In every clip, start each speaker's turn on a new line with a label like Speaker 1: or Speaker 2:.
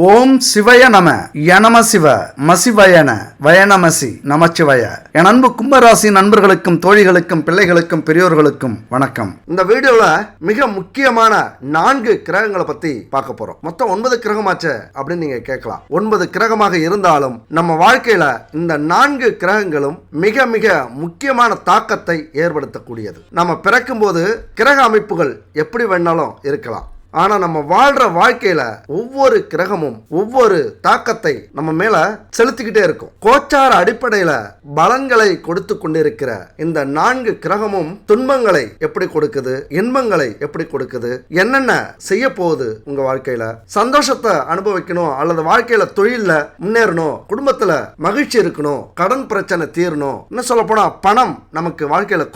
Speaker 1: ஓம் சிவய நம யனம சிவ மசிவயன வயனமசி நமச்சிவய. என் அன்பு கும்பராசி நண்பர்களுக்கும் தோழிகளுக்கும் பிள்ளைகளுக்கும் பெரியோர்களுக்கும் வணக்கம். இந்த வீடியோல மிக முக்கியமான 4 கிரகங்களை பத்தி பார்க்க போறோம். மொத்தம் 9 கிரகமாச்சு அப்படின்னு நீங்க கேட்கலாம். 9 கிரகமாக இருந்தாலும் நம்ம வாழ்க்கையில இந்த 4 கிரகங்களும் மிக மிக முக்கியமான தாக்கத்தை ஏற்படுத்தக்கூடியது. நம்ம பிறக்கும் போது கிரக அமைப்புகள் எப்படி வேணாலும் இருக்கலாம். ஆனா நம்ம வாழ்ற வாழ்க்கையில ஒவ்வொரு கிரகமும் ஒவ்வொரு தாக்கத்தை நம்ம மேல செலுத்திக்கிட்டே இருக்கும். கோச்சார அடிப்படையில பலன்களை கொடுத்து கொண்டிருக்கிற இந்த 4 கிரகமும் துன்பங்களை எப்படி கொடுக்குது, இன்பங்களை எப்படி கொடுக்குது, என்னென்ன செய்ய போகுது, உங்க வாழ்க்கையில சந்தோஷத்தை அனுபவிக்கணும் அல்லது வாழ்க்கையில தொழில முன்னேறணும், குடும்பத்துல மகிழ்ச்சி இருக்கணும், கடன் பிரச்சனை தீரணும், இன்னும் சொல்ல போனா பணம் நமக்கு வாழ்க்கையில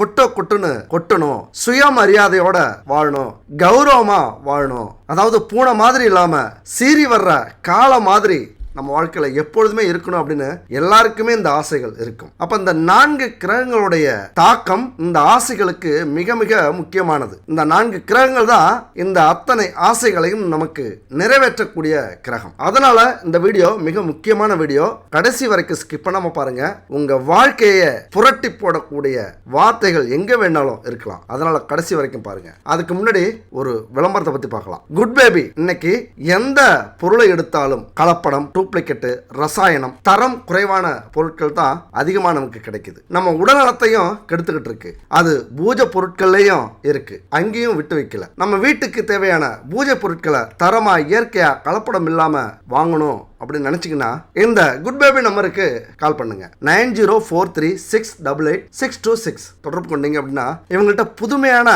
Speaker 1: கொட்டணும், சுயமரியாதையோட வாழணும், கௌரவமா வாழணும், அதாவது பூனை மாதிரி இல்லாம சீறி வர்ற கால மாதிரி நம்ம வாழ்க்கையில எப்பொழுதுமே இருக்கணும் அப்படின்னு எல்லாருக்குமே இந்த ஆசைகள் இருக்கும். அப்ப இந்த 4 கிரகங்களுடைய தாக்கம் இந்த ஆசைகளுக்கு மிக மிக முக்கியமானது. இந்த 4 கிரகங்கள் தான் இந்த அத்தனை ஆசைகளையும் நமக்கு நிறைவேற்றக்கூடிய கிரகம். அதனால இந்த வீடியோ மிக முக்கியமான வீடியோ. கடைசி வரைக்கும் ஸ்கிப் பண்ணாம பாருங்க. உங்க வாழ்க்கையை புரட்டி போடக்கூடிய வார்த்தைகள் எங்க வேணாலும் இருக்கலாம். அதனால கடைசி வரைக்கும் பாருங்க. அதுக்கு முன்னாடி ஒரு விளம்பரத்தை பத்தி பார்க்கலாம். குட் பேபி இன்னைக்கு எந்த பொருளை எடுத்தாலும் கலப்படம், டூப்ளிகேட், ரசாயனம், தரம் குறைவான பொருட்கள் தான் அதிகமாக நமக்கு கிடைக்குது. நம்ம உடல்நலத்தையும் கெடுத்துக்கிட்டு இருக்கு. அது பூஜை பொருட்கள்லயும் இருக்கு, அங்கேயும் விட்டு வைக்கல. நம்ம வீட்டுக்கு தேவையான பூஜை பொருட்களை தரமா இயற்கையா கலப்படம் இல்லாம வாங்கணும் அப்படின்னு நினைச்சீங்கன்னா இந்த குட் பேபி நம்பருக்கு கால் பண்ணுங்க. 9043688626 தொடர்பு கொண்டீங்க அப்படின்னா இவங்கள்ட்ட புதுமையான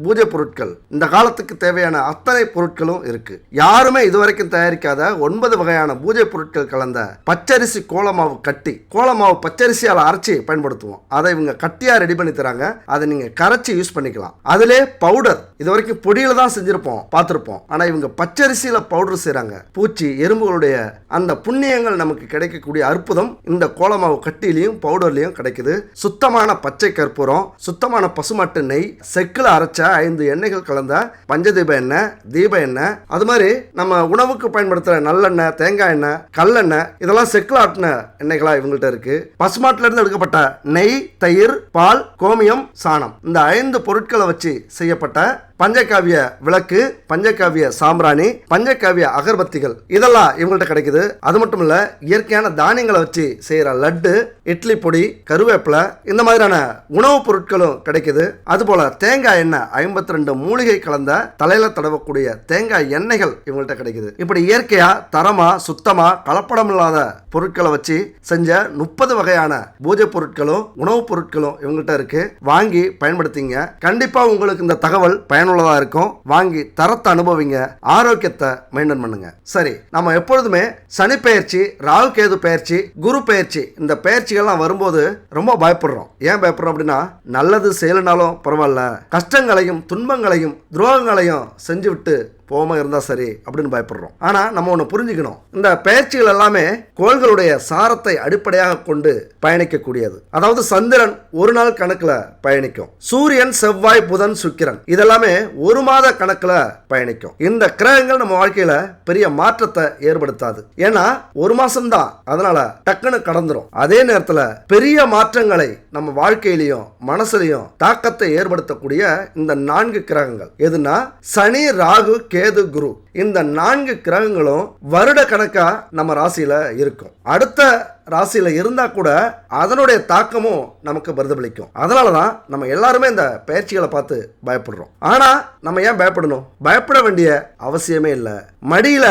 Speaker 1: பூஜை பொருட்கள், இந்த காலத்துக்கு தேவையான அத்தனை பொருட்களும் இருக்கு. யாருமே இதுவரைக்கும் தயாரிக்காத 9 வகையான பூஜை பொருட்கள் கலந்த பச்சரிசி கோலமாவு கட்டி, கோலமாவு பச்சரிசியால் அரைச்சி பயன்படுத்துவோம். அதை இவங்க கட்டியா ரெடி பண்ணி தராங்க. அதை நீங்க கரைச்சி யூஸ் பண்ணிக்கலாம். அதிலே பவுடர், இது வரைக்கும் பொடியில தான் செஞ்சிருப்போம், பார்த்திருப்போம். ஆனா இவங்க பச்சரிசியில பவுடர் செய்றாங்க. பூச்சி எறும்புகளுடைய அந்த புண்ணியங்கள் நமக்கு கிடைக்கக்கூடிய அற்புதம் இந்த கோலமாவு கட்டிலையும் பவுடர்லையும் கிடைக்குது. சுத்தமான பச்சை கற்பூரம், சுத்தமான பசுமாட்டு நெய், செக்கில் அரைச்ச 5 எண்ணெய்கள் கலந்த பஞ்சதீப எண்ணெய், தீப எண்ணெய், அது மாதிரி நம்ம உணவுக்கு பயன்படுத்துற நல்லெண்ணெய், தேங்காய் எண்ணெய், கல்லெண்ணெய், இதெல்லாம் செக்கில் ஆட்டின எண்ணெய்களா இவங்கள்ட்ட இருக்கு. பசுமாட்டுல இருந்து எடுக்கப்பட்ட நெய், தயிர், பால், கோமியம், சாணம், இந்த 5 பொருட்களை வச்சு செய்யப்பட்ட பஞ்சகாவிய விளக்கு, பஞ்சகாவிய சாம்பிராணி, பஞ்சகாவிய அகர்பத்திகள், இதெல்லாம் இவங்கள்ட்ட கிடைக்குது. அது மட்டும் இல்ல, இயற்கையான தானியங்களை வச்சு செய்யற லட்டு, இட்லி பொடி, கருவேப்பிலை, இந்த மாதிரியான உணவுப் பொருட்களும் கிடைக்குது. அதுபோல தேங்காய் எண்ணெய், 52 மூலிகை கலந்த தலையில தடவக்கூடிய தேங்காய் எண்ணெய்கள் இவங்கள்ட்ட கிடைக்குது. இப்படி இயற்கையா தரமா சுத்தமா கலப்படம் இல்லாத பொருட்களை வச்சு செஞ்ச 30 வகையான பூஜை பொருட்களும் உணவுப் பொருட்களும் இவங்கள்ட்ட இருக்கு. வாங்கி பயன்படுத்திங்க. கண்டிப்பா உங்களுக்கு இந்த தகவல் பயனுள்ளதா இருக்கும். வாங்கி தரத்தை அனுபவிங்க, ஆரோக்கியத்தை மெயின்டைன் பண்ணுங்க. சரி, நம்ம எப்பொழுதுமே சனி பெயர்ச்சி, ராகு கேது பெயர்ச்சி, குரு பெயர்ச்சி, இந்த பெயர்ச்சிகள்லாம் வரும்போது ரொம்ப பயப்படுறோம். ஏன் பயப்படுறோம் அப்படின்னா, நல்லது செய்யலனாலும் பரவாயில்ல, கஷ்டங்களையும் துன்பங்களையும் துரோகங்களையும் செஞ்சு விட்டு போகாம இருந்தா சரி அப்படின்னு பயப்படுறோம். ஆனா நம்ம ஒண்ணு புரிஞ்சுக்கணும். இந்த பயிற்சிகள் எல்லாமே கோள்களுடைய சாரத்தை அடிப்படையாக கொண்டு பயணிக்கக்கூடியது. அதாவது சந்திரன் ஒரு நாள் கணக்குல பயணிக்கும், சூரியன், செவ்வாய், புதன், சுக்கிரன் இதெல்லாமே 1 மாத கணக்குல பயணிக்கும். இந்த கிரகங்கள் நம்ம வாழ்க்கையில பெரிய மாற்றத்தை ஏற்படுத்தாது. ஏன்னா 1 மாசம் தான், அதனால டக்குன்னு கடந்துரும். அதே நேரத்துல பெரிய மாற்றங்களை நம்ம வாழ்க்கையிலையும் மனசுலையும் தாக்கத்தை ஏற்படுத்தக்கூடிய இந்த 4 கிரகங்கள் எதுனா சனி, ராகு, கேது, குரு, இந்த 4 கிரகங்களும் வருட கணக்கா நம்ம ராசியில இருக்கும். அடுத்த ராசியில இருந்தா கூட அதனுடைய தாக்கமும் நமக்கு பிரதிபலிக்கும். அதனாலதான் நம்ம எல்லாருமே இந்த பயிற்சிகளை பார்த்து பயப்படுறோம். ஆனா நம்ம ஏன் பயப்படணும்? பயப்பட வேண்டிய அவசியமே இல்லை. மடியில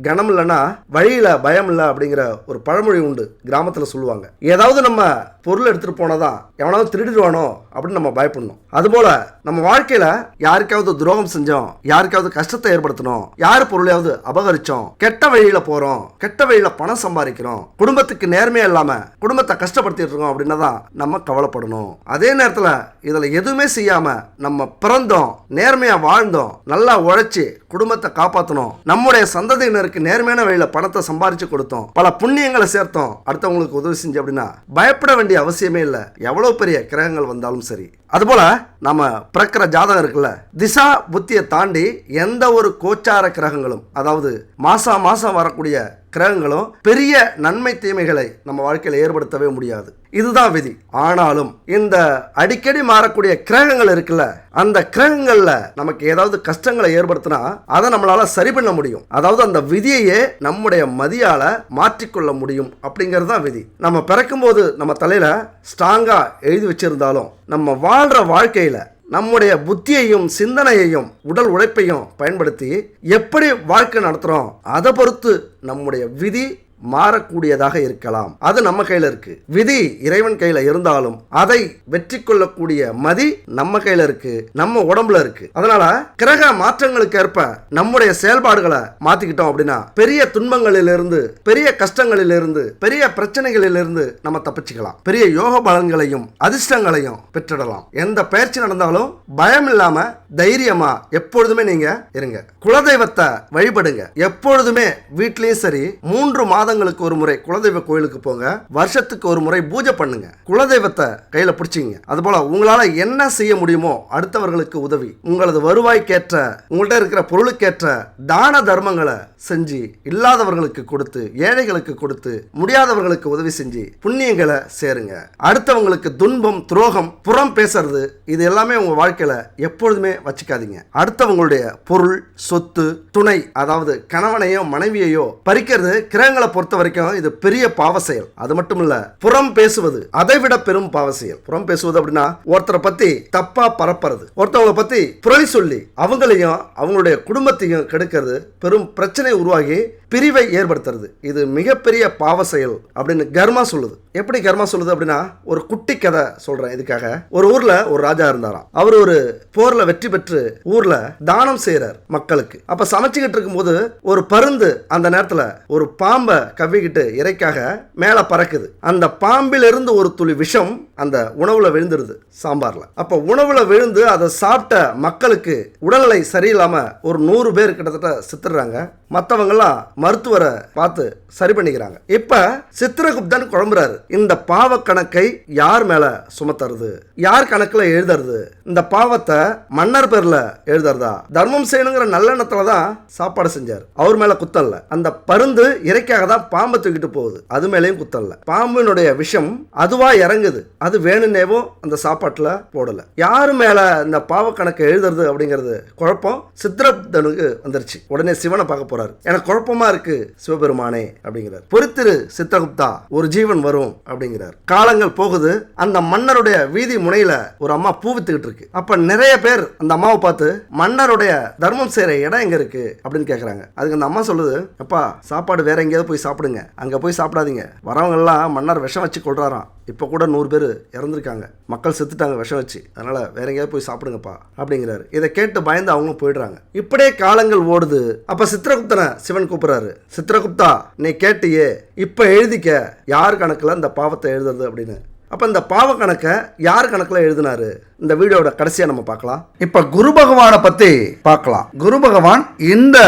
Speaker 1: கனம் இல்லைன்னா வழியில பயம் இல்லை அப்படிங்கிற ஒரு பழமொழி உண்டு, கிராமத்துல சொல்லுவாங்க. ஏதாவது நம்ம பொருள் எடுத்துட்டு போனதான் எவனாவது திருடிடுவானோ அப்படின்னு நம்ம பயப்படணும். அதுபோல நம்ம வாழ்க்கையில யாருக்காவது துரோகம் செஞ்சோம், யாருக்காவது கஷ்டத்தை ஏற்படுத்தணும், யார் பொருளையாவது அபகரிச்சோம், கெட்ட வழியில போறோம், கெட்ட வழியில பணம் சம்பாதிக்கிறோம், குடும்பத்துக்கு நேர்மையா இல்லாம குடும்பத்தை கஷ்டப்படுத்திட்டு இருக்கோம் அப்படின்னா தான் நம்ம கவலைப்படணும். அதே நேரத்துல இதுல எதுவுமே செய்யாம நம்ம பிறந்தோம், நேர்மையா வாழ்ந்தோம், நல்லா உழைச்சி குடும்பத்தை காப்பாற்றணும், நம்முடைய சந்ததியினருக்கு நேர்மையான வழியில பணத்தை சம்பாரிச்சு கொடுத்தோம், பல புண்ணியங்களை சேர்த்தோம், அடுத்தவங்களுக்கு உதவி செஞ்சு அப்படின்னா பயப்பட வேண்டிய அவசியமே இல்லை. எவ்வளவு பெரிய கிரகங்கள் வந்தாலும் சரி. அதுபோல நம்ம பிறக்கிற ஜாதகம் இருக்குல்ல, திசா புத்தியை தாண்டி எந்த ஒரு கோச்சார கிரகங்களும், அதாவது மாசம் வரக்கூடிய கிரகங்களும் பெரிய நன்மை தீமைகளை நம்ம வாழ்க்கையில் ஏற்படுத்தவே முடியாது. இதுதான் விதி. ஆனாலும் இந்த அடிக்கடி மாறக்கூடிய கிரகங்கள் இருக்குல்ல, அந்த கிரகங்கள்ல நமக்கு ஏதாவது கஷ்டங்களை ஏற்படுத்தினா அதை நம்மளால சரி பண்ண முடியும். அதாவது அந்த விதியையே நம்முடைய மதியால மாற்றிக்கொள்ள முடியும் அப்படிங்கிறது தான் விதி. நம்ம பிறக்கும் போது நம்ம தலையில ஸ்ட்ராங்கா எழுதி வச்சிருந்தாலும் நம்ம வாழ்ற வாழ்க்கையில நம்முடைய புத்தியையும் சிந்தனையையும் உடல் உழைப்பையும் பயன்படுத்தி எப்படி வாழ்க்கை நடத்துறோம் அதை பொறுத்து நம்முடைய விதி மாறக்கூடியதாக இருக்கலாம். அது நம்ம கையில இருக்கு. விதி இறைவன் கையில இருந்தாலும் அதை வெற்றி கொள்ளக்கூடிய மதி நம்ம கையில இருக்கு, நம்ம உடம்புல இருக்கு. அதனால கிரக மாற்றங்களுக்கு ஏற்ப நம்முடைய செயல்பாடுகளை மாத்திக்கிட்டோம் அப்படின்னா பெரிய துன்பங்களிலிருந்து, பெரிய கஷ்டங்களிலிருந்து, பெரிய பிரச்சனைகளிலிருந்து நம்ம தப்பிச்சுக்கலாம். பெரிய யோக பலன்களையும் அதிர்ஷ்டங்களையும் பெற்றிடலாம். எந்த பயிற்சி நடந்தாலும் பயம் இல்லாம தைரியமா எப்பொழுதுமே நீங்க இருங்க. குலதெய்வத்தை வழிபடுங்க. எப்பொழுதுமே வீட்லயும் சரி 3 மாதங்களுக்கு ஒரு முறை குலதெய்வ கோயிலுக்கு போங்க. வருஷத்துக்கு ஒரு முறை பூஜை பண்ணுங்க. குலதெய்வத்தை கையில பிடிச்சிங்க. அதுபோல உங்களால என்ன செய்ய முடியுமோ அடுத்தவர்களுக்கு உதவி, உங்களது வருவாய்க்கேற்ற, உங்கள்கிட்ட இருக்கிற பொருளுக்கேற்ற தான தர்மங்களை செஞ்சு இல்லாதவர்களுக்கு கொடுத்து, ஏழைகளுக்கு கொடுத்து, முடியாதவர்களுக்கு உதவி செஞ்சு புண்ணியங்களை சேருங்க. அடுத்தவங்களுக்கு துன்பம், துரோகம், புறம் பேசுறது இது எல்லாமே உங்க வாழ்க்கையில எப்பொழுதுமே வச்சுக்காதீங்க. அடுத்தவங்களுடைய பொருள், சொத்து, துணை, அதாவது கணவனையோ மனைவியையோ பறிக்கிறது கிரகங்களை பொறுத்த வரைக்கும் இது பெரிய பாவ செயல். அது மட்டும் இல்ல, புறம் பேசுவது அதை விட பெரும் பாவ செயல். புறம் பேசுவது அப்படின்னா ஒருத்தரை பத்தி தப்பா பரப்புறது, ஒருத்தவங்களை பத்தி புரளி சொல்லி அவங்களையும் அவங்களுடைய குடும்பத்தையும் கெடுக்கிறது, பெரும் பிரச்சனை உருவாகி பிரிவை ஏற்படுத்துறது. இது மிகப்பெரிய பாவ செயல் அப்படின்னு கர்மா சொல்லுது. எப்படி கர்மா சொல்லுது அப்படின்னா, ஒரு குட்டி கதை சொல்றேன் இதுக்காக. ஒரு ஊர்ல ஒரு ராஜா இருந்தாராம். அவர் ஒரு போர்ல வெற்றி பெற்று ஊர்ல தானம் செய்யறார் மக்களுக்கு. அப்ப சமைச்சுக்கிட்டு இருக்கும்போது ஒரு பருந்து அந்த நேரத்துல ஒரு பாம்பை கவ்விக்கிட்டு இறைக்காக மேல பறக்குது. அந்த பாம்பிலிருந்து ஒரு துளி விஷம் அந்த உணவுல விழுந்துருது சாம்பார்ல. அப்ப உணவுல விழுந்து அதை சாப்பிட்ட மக்களுக்கு உடல்நிலை சரியில்லாம ஒரு 100 பேர் கிட்டத்தட்ட செத்துறாங்க. மற்றவங்கெல்லாம் மருத்துவரை பார்த்து சரி பண்ணிக்கிறாங்க. இப்ப சித்திரகுப்தன் குழம்புறாரு, இந்த பாவ கணக்கை யார் மேல சுமத்துறது, யார் கணக்குல எழுதுறது, இந்த பாவத்தை மன்னர் பேர்ல எழுதுறதா, தர்மம் செய்யணுங்கிற நல்லெண்ணத்துல தான் சாப்பாடு செஞ்சார், அவர் மேல குத்தல்ல. அந்த பருந்து இறைக்காக தான் பாம்பை தூக்கிட்டு போகுது, அது மேலேயும் குத்தல்ல. பாம்பினுடைய விஷம் அதுவா இறங்குது, அது வேணும்னேவும் அந்த சாப்பாட்டுல போடல. யாரு மேல இந்த பாவ கணக்கை எழுதுறது அப்படிங்கிறது குழப்பம் சித்திரகுப்தனுக்கு வந்துருச்சு. உடனே சிவனை பார்க்க போறாரு. எனக்கு குழப்பமா இருக்கு சிவபெருமானே அப்படிங்கிறார். பொறுத்திரு சித்திரகுப்தா, ஒரு ஜீவன் வரும் அப்படிங்கிறார். காலங்கள் போகுது. அந்த மன்னருடைய வீதி முனையில ஒரு அம்மா பூ வித்துக்கிட்டு இருக்கு. அப்ப நிறைய பேர் அந்த அம்மாவை பார்த்து மன்னருடைய தர்மம் செய்யற இடம் எங்க இருக்கு அப்படின்னு கேக்குறாங்க. அதுக்கு அந்த அம்மா சொல்லுது, அப்பா சாப்பாடு வேற எங்கேயாவது போய் சாப்பிடுங்க, அங்க போய் சாப்பிடாதீங்க. வரவங்க எல்லாம் மன்னர் விஷம் வச்சு கொள்றாராம். இப்போ கூட 100 பேர் இறந்துருக்காங்க, மக்கள் செத்துட்டாங்க விஷம் வச்சு, அதனால வேற எங்கேயாவது போய் சாப்பிடுங்கப்பா அப்படிங்கிறாரு. இதை கேட்டு பயந்து அவங்களும் போயிடுறாங்க. இப்படியே காலங்கள் ஓடுது. அப்ப சித்திரகுப்தனை சிவன் கூப்பிடுறாரு. சித்திரகுப்தா, நீ கேட்டியே, இப்ப எழுதிக்க யார் கணக்குல இந்த பாவத்தை எழுதுறது அப்படின்னு. அப்ப இந்த பாவ கணக்கை யார் கணக்குல எழுதினாரு இந்த வீடியோட கடைசியா நம்ம பார்க்கலாம். இப்ப குரு பகவானை பத்தி பார்க்கலாம். குரு பகவான் இந்த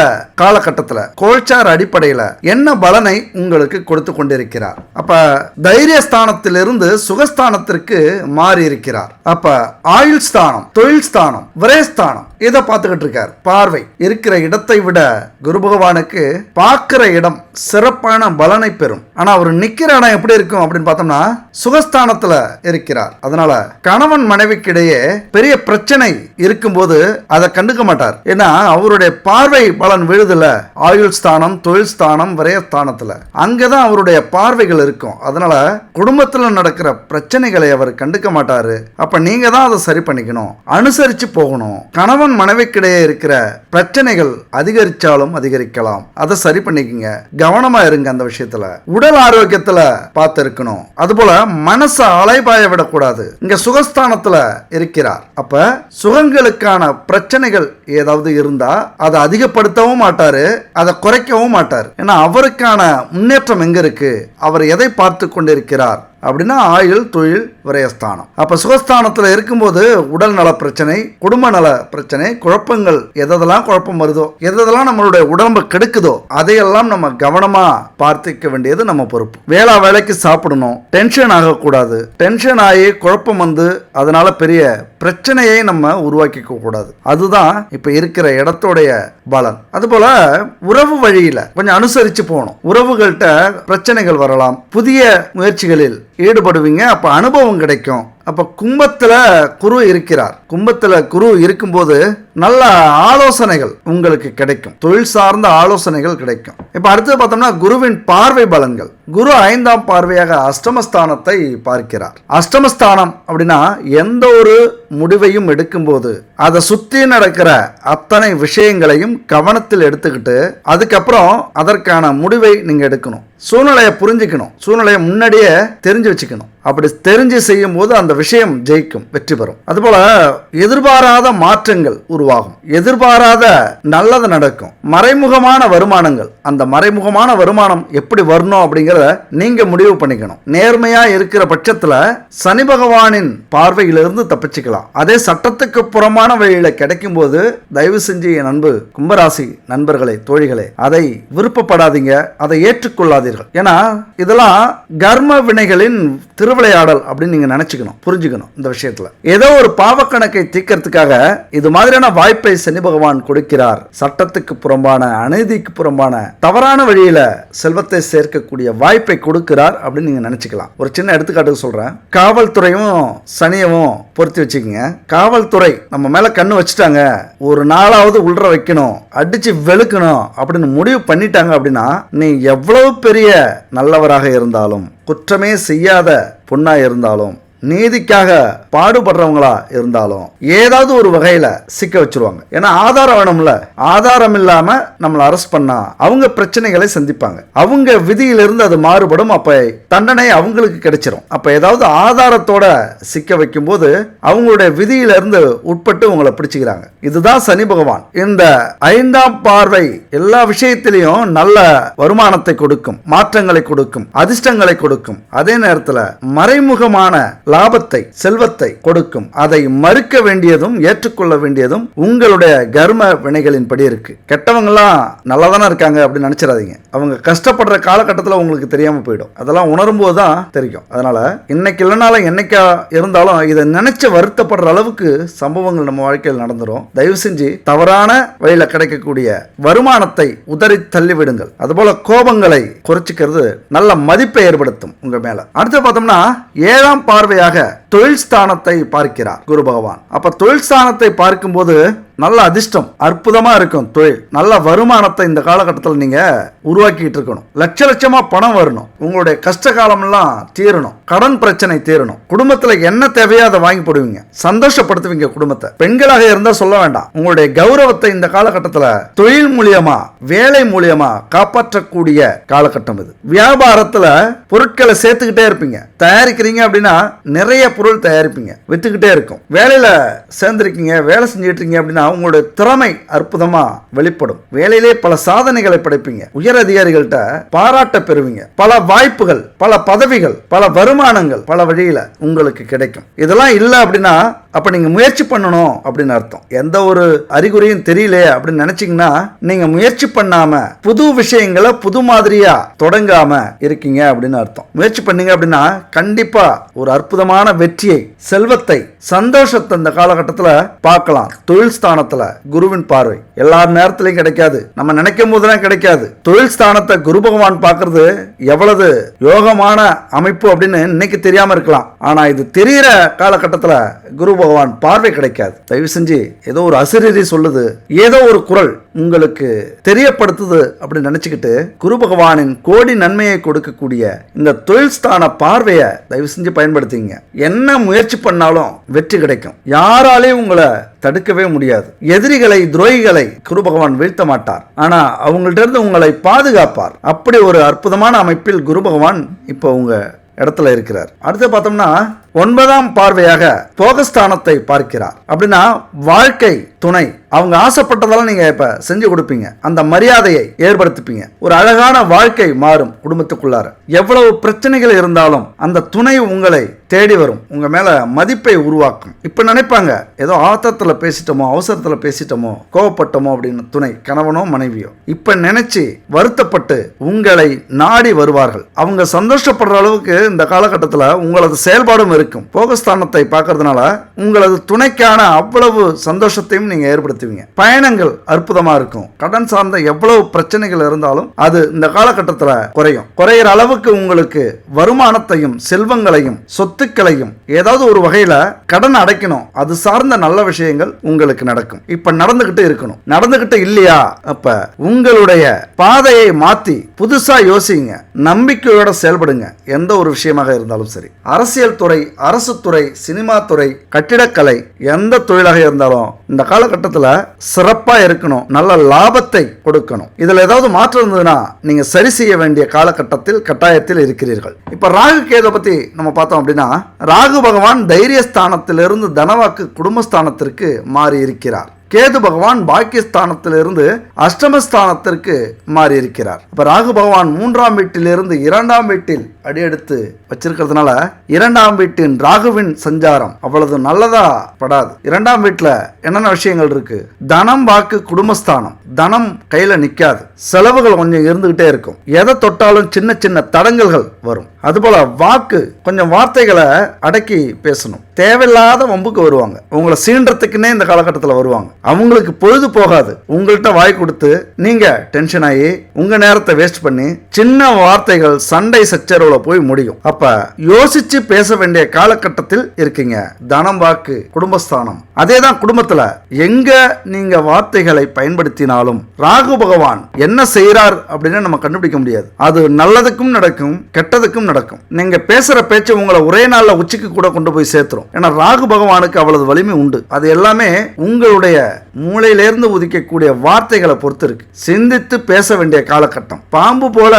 Speaker 1: காலகட்டத்தில் கோல்சார் அடிப்படையில் என்ன பலனை உங்களுக்கு கொடுத்து கொண்டிருக்கிறார். அப்ப தைரியஸ்தானத்திலிருந்து சுகஸ்தானத்திற்கு மாறி இருக்கிறார். அப்ப ஆயுள் ஸ்தானம், தொழில் ஸ்தானம், விரயஸ்தானம் இதை பார்த்துக்கிட்டு இருக்கார். பார்வை இருக்கிற இடத்தை விட குரு பகவானுக்கு பார்க்கிற இடம் சிறப்பான பலனை பெறும். ஆனா அவர் நிக்கிற இடம் எப்படி இருக்கும் அப்படின்னு பார்த்தோம்னா சுகஸ்தானத்துல இருக்கிறார். அதனால கணவன் மனைவிக்கு இடையே பெரிய பிரச்சனை இருக்கும்போது அதை கண்டுக்க மாட்டார். ஏன்னா அவருடைய பார்வை பலன் விழுதுல ஆயுள் ஸ்தானம், தொழில் ஸ்தானம், விரயஸ்தானத்துல அங்கதான் அவருடைய பார்வைகள் இருக்கும். அதனால குடும்பத்துல நடக்கிற பிரச்சனைகளை அவர் கண்டுக்க மாட்டாரு. அப்ப நீங்க தான் அதை சரி பண்ணிக்கணும், அனுசரிச்சு போகணும். கணவன் மனைவிக்கிடையே இருக்கிற பிரச்சனைகள் அதிகரிச்சாலும் அதிகரிக்கலாம், அதை சரி பண்ணிக்கங்க. கவனமா இருங்க அந்த விஷயத்துல. உடல் ஆரோக்கியத்துல பார்த்து இருக்கணும். அதுபோல மனசை அலைபாய விடக்கூடாது. இங்க சுகஸ்தானத்துல இருக்கிறார். அப்ப சுகங்களுக்கான பிரச்சனைகள் ஏதாவது இருந்தா அதை அதிகப்படுத்தவும் மாட்டாரு, அதை குறைக்கவும் மாட்டார். ஏன்னா அவருக்கான முன்னேற்றம் எங்க இருக்கு, அவர் எதை பார்த்து கொண்டிருக்கிறார் அப்படின்னா ஆயுள், தொழில், விரயஸ்தானம். அப்ப சுகஸ்தானத்துல இருக்கும்போது உடல் நல பிரச்சனை, குடும்ப நல பிரச்சனை, குழப்பங்கள், எதெல்லாம் குழப்பம் வருதோ, எதெல்லாம் நம்மளுடைய உடம்பு கெடுக்குதோ அதையெல்லாம் நம்ம கவனமா பார்த்துக்க வேண்டியது நம்ம பொறுப்பு. வேலைக்கு சாப்பிடணும், டென்ஷன் ஆகக்கூடாது. டென்ஷன் ஆகி குழப்பம் வந்து அதனால பெரிய பிரச்சனையை நம்ம உருவாக்கிக்க கூடாது. அதுதான் இப்ப இருக்கிற இடத்தோடைய பலன். அதுபோல உறவு வழியில கொஞ்சம் அனுசரிச்சு போகணும். உறவுகள்கிட்ட பிரச்சனைகள் வரலாம். புதிய முயற்சிகளில் ஈடுபடுவீங்க, அப்ப அனுபவம் கிடைக்கும். அப்ப கும்பத்துல குரு இருக்கிறார். கும்பத்துல குரு இருக்கும்போது நல்ல ஆலோசனைகள் உங்களுக்கு கிடைக்கும். தொழில் சார்ந்த ஆலோசனைகள் கிடைக்கும். இப்ப அடுத்து பார்த்தோம்னா குருவின் பார்வை பலன்கள். குரு 5ஆம் பார்வையாக அஷ்டமஸ்தானத்தை பார்க்கிறார். அஷ்டமஸ்தானம் அப்படின்னா எந்த ஒரு முடிவையும் எடுக்கும்போது அதை சுற்றி நடக்கிற அத்தனை விஷயங்களையும் கவனத்தில் எடுத்துக்கிட்டு அதுக்கப்புறம் அதற்கான முடிவை நீங்க எடுக்கணும். சூழ்நிலையை புரிஞ்சுக்கணும். சூழ்நிலையை முன்னாடியே தெரிஞ்சு வச்சுக்கணும். அப்படி தெரிஞ்சு செய்யும் போது அந்த விஷயம் ஜெயிக்கும், வெற்றி பெறும். அதுபோல எதிர்பாராத மாற்றங்கள் உருவாகும். எதிர்பாராத நல்லது நடக்கும். மறைமுகமான வருமானங்கள், அந்த மறைமுகமான வருமானம் எப்படி வரணும் அப்படிங்கிறத நீங்க முடிவு பண்ணிக்கணும். நேர்மையா இருக்கிற பட்சத்துல சனி பகவானின் பார்வையிலிருந்து தப்பிச்சுக்கலாம். அதே சட்டத்துக்கு புறமான வழியில கிடைக்கும் போது தயவு செஞ்சு என் அன்பு கும்பராசி நண்பர்களே, தோழிகளே, அதை விருப்பப்படாதீங்க, அதை ஏற்றுக்கொள்ளாதீர்கள். ஏன்னா இதெல்லாம் கர்ம வினைகளின் திருவிளையாடல் அப்படின்னு நீங்க நினைச்சுக்கணும், புரிஞ்சுக்கணும். இந்த விஷயத்துல ஏதோ ஒரு பாவக்கணக்கை தீர்க்கறதுக்காக இது மாதிரியான வாய்ப்பை சனி பகவான் கொடுக்கிறார். சட்டத்துக்கு புறம்பான, அநீதிக்கு புறம்பான, தவறான வழியில செல்வத்தை சேர்க்கக்கூடிய வாய்ப்பை கொடுக்கிறார் அப்படின்னு நீங்க நினைச்சுக்கலாம். ஒரு சின்ன எடுத்துக்காட்டுக்கு சொல்றேன். காவல்துறையும் சனியவும் பொருத்தி வச்சுக்கோங்க. காவல்துறை நம்ம மேல கண்ணு வச்சுட்டாங்க, ஒரு நாளாவது உள்ற வைக்கணும், அடிச்சு வெளுக்கணும் அப்படின்னு முடிவு பண்ணிட்டாங்க அப்படின்னா நீ எவ்வளவு பெரிய நல்லவராக இருந்தாலும், குற்றமே செய்யாத பொண்ணா இருந்தாலும், நீதிக்காக பாடுபடுறவங்களா இருந்தாலும் ஏதாவது ஒரு வகையில சிக்க வச்சிருவாங்க. ஏன்னா ஆதாரம் வேணும்ல. ஆதாரம் இல்லாம நம்மளை அரெஸ்ட் பண்ணா அவங்க பிரச்சனைகளை சந்திப்பாங்க. அவங்க விதியிலிருந்து அது மாறுபடும். அப்ப தண்டனை அவங்களுக்கு கிடைச்சிரும். அப்ப ஏதாவது ஆதாரத்தோட சிக்க வைக்கும் போது அவங்களுடைய விதியிலிருந்து உட்பட்டு உங்களை பிடிச்சுக்கிறாங்க. இதுதான் சனி பகவான். இந்த 5ஆம் பார்வை எல்லா விஷயத்திலையும் நல்ல வருமானத்தை கொடுக்கும், மாற்றங்களை கொடுக்கும், அதிர்ஷ்டங்களை கொடுக்கும். அதே நேரத்தில் மறைமுகமான லாபத்தை, செல்வத்தை கொடுக்கும். அதை மறுக்க வேண்டியதும் ஏற்றுக்கொள்ள வேண்டியதும் உங்களுடைய கர்ம வினைகளின் படி இருக்கு. கெட்டவங்க எல்லாம் நல்லாதானே இருக்காங்க அப்படின்னு நினைச்சிடாதீங்க. அவங்க கஷ்டப்படுற காலகட்டத்தில் உங்களுக்கு தெரியாம போயிடும். அதெல்லாம் உணரும் போதுதான் தெரியும். அதனால இன்னைக்கு இல்லைனாலும் என்னைக்கா இருந்தாலும் இதை நினைச்சு வருத்தப்படுற அளவுக்கு சம்பவங்கள் நம்ம வாழ்க்கையில் நடந்துரும். தயவு செஞ்சு தவறான வழியில கிடைக்கக்கூடிய வருமானத்தை உதறி தள்ளிவிடுங்கள். அதுபோல கோபங்களை குறைச்சிக்கிறது நல்ல மதிப்பை ஏற்படுத்தும் உங்க மேல. அடுத்து பார்த்தோம்னா 7ஆம் பார்வையாக தொழில் ஸ்தானத்தை பார்க்கிறார் குரு பகவான். அப்ப தொழில் ஸ்தானத்தை பார்க்கும்போது நல்ல அதிர்ஷ்டம், அற்புதமா இருக்கும். தொழில் நல்ல வருமானத்தை இந்த காலகட்டத்தில் நீங்க உருவாக்கிட்டு இருக்கணும். லட்ச லட்சமா பணம் வரணும். உங்களுடைய கஷ்ட காலம் எல்லாம் தீரணும். கடன் பிரச்சனை தீரணும். குடும்பத்துல என்ன தேவையோ அதை வாங்கி போடுவீங்க, சந்தோஷப்படுத்துவீங்க குடும்பத்தை. பெண்களாக இருந்தா சொல்ல வேண்டாம். உங்களுடைய கௌரவத்தை இந்த காலகட்டத்தில் தொழில் மூலியமா, வேலை மூலியமா காப்பாற்றக்கூடிய காலகட்டம் இது. வியாபாரத்துல பொருட்களை சேர்த்துக்கிட்டே இருப்பீங்க. தயாரிக்கிறீங்க அப்படின்னா நிறைய பொருள் தயாரிப்பீங்க, வித்துக்கிட்டே இருக்கும். வேலையில சேர்ந்திருக்கீங்க, வேலை செஞ்சுட்டு இருக்கீங்க அப்படின்னா உங்களுடைய திறமை அற்புதமா வெளிப்படும். வேலையிலே பல சாதனைகளை படைப்பீங்க. உயர் அதிகாரிகள்கிட்ட பாராட்ட பெறுவீங்க. பல வாய்ப்புகள், பல பதவிகள், பல வருமானங்கள் பல வழியில உங்களுக்கு கிடைக்கும். இதெல்லாம் இல்லை அப்படின்னா அப்ப நீங்க முயற்சி பண்ணணும் அப்படின்னு அர்த்தம். எந்த ஒரு அறிகுறியும் தெரியல அப்படின்னு நினைச்சீங்கன்னா நீங்க முயற்சி பண்ணாம புது விஷயங்களை புது மாதிரியா தொடங்காம இருக்கீங்க அப்படின்னு அர்த்தம். முயற்சி பண்ணீங்க அப்படின்னா கண்டிப்பா ஒரு அற்புதமான வெற்றியை, செல்வத்தை, சந்தோஷத்தை இந்த காலகட்டத்தில் பார்க்கலாம். தொழில் ஸ்தானத்துல குருவின் பார்வை எல்லா நேரத்திலையும் கிடைக்காது. நம்ம நினைக்கும் போதுதான் கிடைக்காது. தொழில் ஸ்தானத்தை குரு பகவான் பார்க்கறது எவ்வளவு யோகமான அமைப்பு அப்படின்னு இன்னைக்கு தெரியாம இருக்கலாம். ஆனா இது தெரிகிற காலகட்டத்தில் குரு பகவான் பார்வை கிடைக்காது. தயவு செஞ்சு ஏதோ ஒரு அசிரீரி சொல்லுது, ஏதோ ஒரு குரல் உங்களுக்கு தெரியப்படுத்துது அப்படின்னு நினைச்சுக்கிட்டு குரு பகவானின் கோடி நன்மையை கொடுக்கக்கூடிய இந்த தொழில் ஸ்தான பார்வையை தயவு செஞ்சு பயன்படுத்திங்க. என்ன முயற்சி பண்ணாலும் வெற்றி கிடைக்கும். யாராலையும் உங்களை தடுக்கவே முடியாது. எதிரிகளை, துரோகிகளை குரு பகவான் வீழ்த்த மாட்டார். ஆனா அவங்கள்ட்ட இருந்து உங்களை பாதுகாப்பார். அப்படி ஒரு அற்புதமான அமைப்பில் குரு பகவான் இப்போ உங்க இடத்துல இருக்கிறார். அடுத்து பார்த்தோம்னா 9ஆம் பார்வையாக போகஸ்தானத்தை பார்க்கிறார். அப்படின்னா வாழ்க்கை துணை அவங்க ஆசைப்பட்டதெல்லாம் நீங்க இப்ப செஞ்சு கொடுப்பீங்க, அந்த மரியாதையை ஏற்படுத்திப்பீங்க, ஒரு அழகான வாழ்க்கை மாறும் குடும்பத்துக்குள்ளார. எவ்வளவு பிரச்சனைகள் இருந்தாலும் அந்த துணை உங்களை தேடி வரும், உங்க மேல மதிப்பை உருவாக்கும். இப்ப நினைப்பாங்க ஏதோ ஆத்தத்துல பேசிட்டோமோ, அவசரத்துல பேசிட்டோமோ, கோவப்பட்டோமோ அப்படின்னு துணை கணவனோ மனைவியோ இப்ப நினைச்சு வருத்தப்பட்டு உங்களை நாடி வருவார்கள். அவங்க சந்தோஷப்படுற அளவுக்கு இந்த காலகட்டத்தில் உங்களது செயல்பாடும் இருக்கும். போகஸ்தானத்தை பார்க்கறதுனால உங்களது துணைக்கான அவ்வளவு சந்தோஷத்தையும் நீங்க ஏற்படுத்துவீங்க. பயணங்கள் அற்புதமா இருக்கும். கடன் சார்ந்த எவ்வளவு பிரச்சனைகள் இருந்தாலும் அது இந்த காலகட்டத்தில் குறையிற அளவுக்கு உங்களுக்கு வருமானத்தையும் செல்வங்களையும் சொத்துக்களையும் ஏதாவது ஒரு வகையில கடன் அடைக்கணும், அது சார்ந்த நல்ல விஷயங்கள் உங்களுக்கு நடக்கும். இப்ப நடந்துகிட்டு இருக்கணும், நடந்துகிட்டு இல்லையா அப்ப உங்களுடைய பாதையை மாத்தி புதுசா யோசிங்க, நம்பிக்கையோட செயல்படுங்க. எந்த ஒரு விஷயமாக இருந்தாலும் சரி, அரசியல் துறை, அரசு துறை, சினிமா துறை, கட்டிடக்கலை, எந்த தொழிலாக இருந்தாலும் இந்த காலகட்டத்தில் சிறப்பா இருக்கணும், நல்ல லாபத்தை கொடுக்கணும். இதுல ஏதாவது மாற்றம் இருந்ததுன்னா நீங்க சரி செய்ய வேண்டிய காலகட்டத்தில் கட்டாயத்தில் இருக்கிறீர்கள். இப்ப ராகு கேது பத்தி நம்ம பார்த்தோம் அப்படின்னா, ராகு பகவான் தைரியஸ்தானத்திலிருந்து தனவாக்கு குடும்பஸ்தானத்திற்கு மாறி இருக்கிறார். கேது பகவான் பாக்கியஸ்தானத்திலிருந்து அஷ்டமஸ்தானத்திற்கு மாறி இருக்கிறார். இப்ப ராகு பகவான் 3ஆம் வீட்டிலிருந்து 2ஆம் வீட்டில் அடியெடுத்து வச்சிருக்கிறதுனால 2ஆம் வீட்டின் ராகுவின் சஞ்சாரம் அவ்வளவு நல்லதா படாது. 2ஆம் வீட்டுல என்னென்ன விஷயங்கள் இருக்கு? தனம், வாக்கு, குடும்பஸ்தானம். தனம் கையில நிக்காது, செலவுகள் கொஞ்சம் இருந்துகிட்டே இருக்கும். எதை தொட்டாலும் சின்ன சின்ன தடங்கல்கள் வரும். அதுபோல வாக்கு, கொஞ்சம் வார்த்தைகளை அடக்கி பேசணும். தேவையில்லாத வம்புக்கு வருவாங்க, உங்களை சீன்றதுக்குன்னே இந்த காலகட்டத்தில் வருவாங்க. அவங்களுக்கு பொழுது போகாது, உங்கள்கிட்ட வாய் கொடுத்து நீங்க டென்ஷன் ஆகி உங்க நேரத்தை வேஸ்ட் பண்ணி சின்ன வார்த்தைகள் சண்டை சச்சரவுல போய் முடியும். அப்ப யோசிச்சு பேச வேண்டிய காலகட்டத்தில் இருக்கீங்க. தனம், வாக்கு, குடும்பஸ்தானம். அதேதான் குடும்பத்துல எங்க நீங்க வார்த்தைகளை பயன்படுத்தினாலும் ராகு பகவான் என்ன செய்யறார் அப்படின்னு நம்ம கண்டுபிடிக்க முடியாது. அது நல்லதுக்கும் நடக்கும், கெட்டதுக்கும் நடக்கும். நீங்க பேசுற பேச்சு உங்களை ஒரே நாள்ல உச்சிக்கு கூட கொண்டு போய் சேர்த்துரும். ஏன்னா ராகு பகவானுக்கு அவ்வளவு வலிமை உண்டு. அது எல்லாமே உங்களுடைய மூளையிலிருந்து உதிக்கக்கூடிய வார்த்தைகளை பொறுத்து இருக்கு. சிந்தித்து பேச வேண்டிய காலகட்டம். பாம்பு போல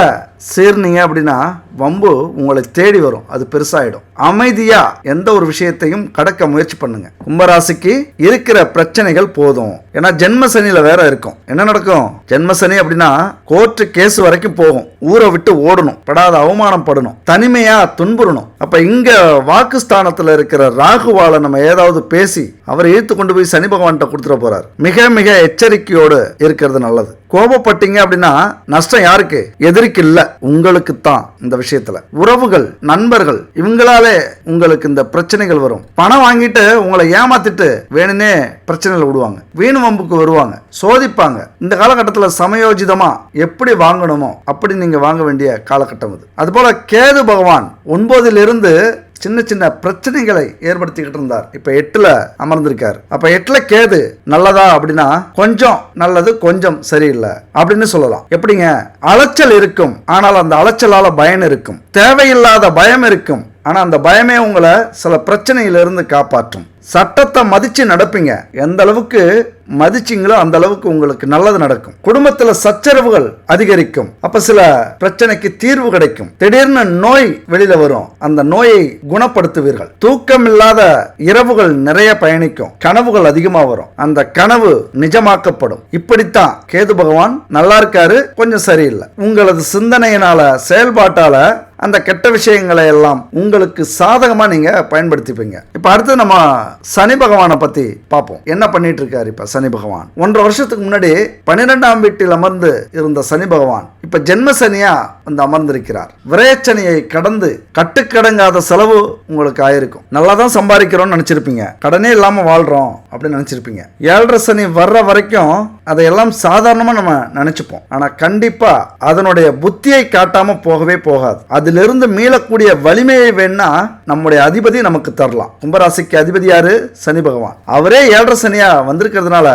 Speaker 1: சேர்னீங்க அப்படின்னா வம்பு உங்களை தேடி வரும், அது பெருசாயிடும். அமைதியா எந்த ஒரு விஷயத்தையும் கடக்க முயற்சி பண்ணுங்க. கும்பராசிக்கு இருக்கிற பிரச்சனைகள் போதும். ஏன்னா ஜென்மசனியில வேற இருக்கும். என்ன நடக்கும்? ஜென்மசனி அப்படின்னா கோர்ட்டு கேஸ் வரைக்கும் போகும், ஊரை விட்டு ஓடணும், படாத அவமானம் படணும், தனிமையா துன்புறணும். அப்ப இங்க வாக்குஸ்தானத்துல இருக்கிற ராகுவால நம்ம ஏதாவது பேசி அவரை இழுத்து கொண்டு போய் சனி பகவான்கிட்ட கொடுத்துட போறார். மிக மிக எச்சரிக்கையோடு இருக்கிறது நல்லது. கோபப்பட்டீங்க அப்படின்னா நஷ்டம் யாருக்கு? எதிரிக்கு இல்ல, உங்களுக்கு தான். இந்த விஷயத்துல உறவுகள், நண்பர்கள், இவங்களாலே உங்களுக்கு இந்த பிரச்சனைகள் வரும். பணம் வாங்கிட்டு உங்களை ஏமாத்திட்டு வேணுனே பிரச்சனைகள் விடுவாங்க, வீண் வம்புக்கு வருவாங்க, சோதிப்பாங்க. இந்த காலகட்டத்தில் சமயோஜிதமா எப்படி வாங்கணுமோ அப்படி நீங்க வாங்க வேண்டிய காலகட்டம் இது. அதுபோல கேது பகவான் 9லிருந்து சின்ன சின்ன பிரச்சனைகளை ஏற்படுத்திக்கிட்டு இருந்தார். இப்ப 8ல அமர்ந்திருக்காரு. அப்ப 8ல கேது நல்லதா அப்படின்னா கொஞ்சம் நல்லது, கொஞ்சம் சரியில்லை அப்படின்னு சொல்லலாம். எப்படிங்க? அலைச்சல் இருக்கும், ஆனால் அந்த அலைச்சலால பயன் இருக்கும். தேவையில்லாத பயம் இருக்கும், ஆனா அந்த பயமே உங்களை சில பிரச்சனையிலிருந்து காப்பாற்றும். சட்டத்தை மதிச்சு நடப்பீங்க. எந்த அளவுக்கு மதிச்சிங்களோ அந்த அளவுக்கு உங்களுக்கு நல்லது நடக்கும். குடும்பத்துல சச்சரவுகள் அதிகரிக்கும். அப்ப சில பிரச்சனைக்கு தீர்வு கிடைக்கும். திடீர்னு நோய் வெளியில வரும், அந்த நோயை குணப்படுத்துவீர்கள். தூக்கம் இல்லாத இரவுகள் நிறைய பயணிக்கும், கனவுகள் அதிகமா வரும், அந்த கனவு நிஜமாக்கப்படும். இப்படித்தான் கேது பகவான் நல்லா இருக்காரு, கொஞ்சம் சரியில்லை. உங்களது சிந்தனையினால, செயல்பாட்டால அந்த கெட்ட விஷயங்களை எல்லாம் உங்களுக்கு சாதகமா நீங்க பயன்படுத்திப்பீங்க. இப்ப அடுத்து நம்ம சனி பகவானை பத்தி பார்ப்போம். என்ன பண்ணிட்டு இருக்காரு இப்ப சனி பகவான்? 1.5 வருஷத்துக்கு முன்னாடி 12ஆம் வீட்டில் அமர்ந்து இருந்த சனி பகவான் இப்ப ஜென்ம சனியா வந்து அமர்ந்திருக்கிறார். விரயச்சனியை கடந்து கட்டுக்கடங்காத செலவு உங்களுக்கு ஆயிருக்கும். நல்லா தான் சம்பாதிக்கிறோம்னு நினைச்சிருப்பீங்க, கடனே இல்லாம வாழ்றோம் அப்படின்னு நினைச்சிருப்பீங்க. 7.5 சனி வர்ற வரைக்கும் அதையெல்லாம் சாதாரணமா நம்ம நினைச்சுப்போம். ஆனா கண்டிப்பா அதனுடைய புத்தியை காட்டாம போகவே போகாது. அதிலிருந்து மீளக்கூடிய வலிமையை வேணா நம்முடைய அதிபதி நமக்கு தரலாம். கும்பராசிக்கு அதிபதி யாரு? சனி பகவான். அவரே 7.5 சனியா வந்திருக்கிறதுனால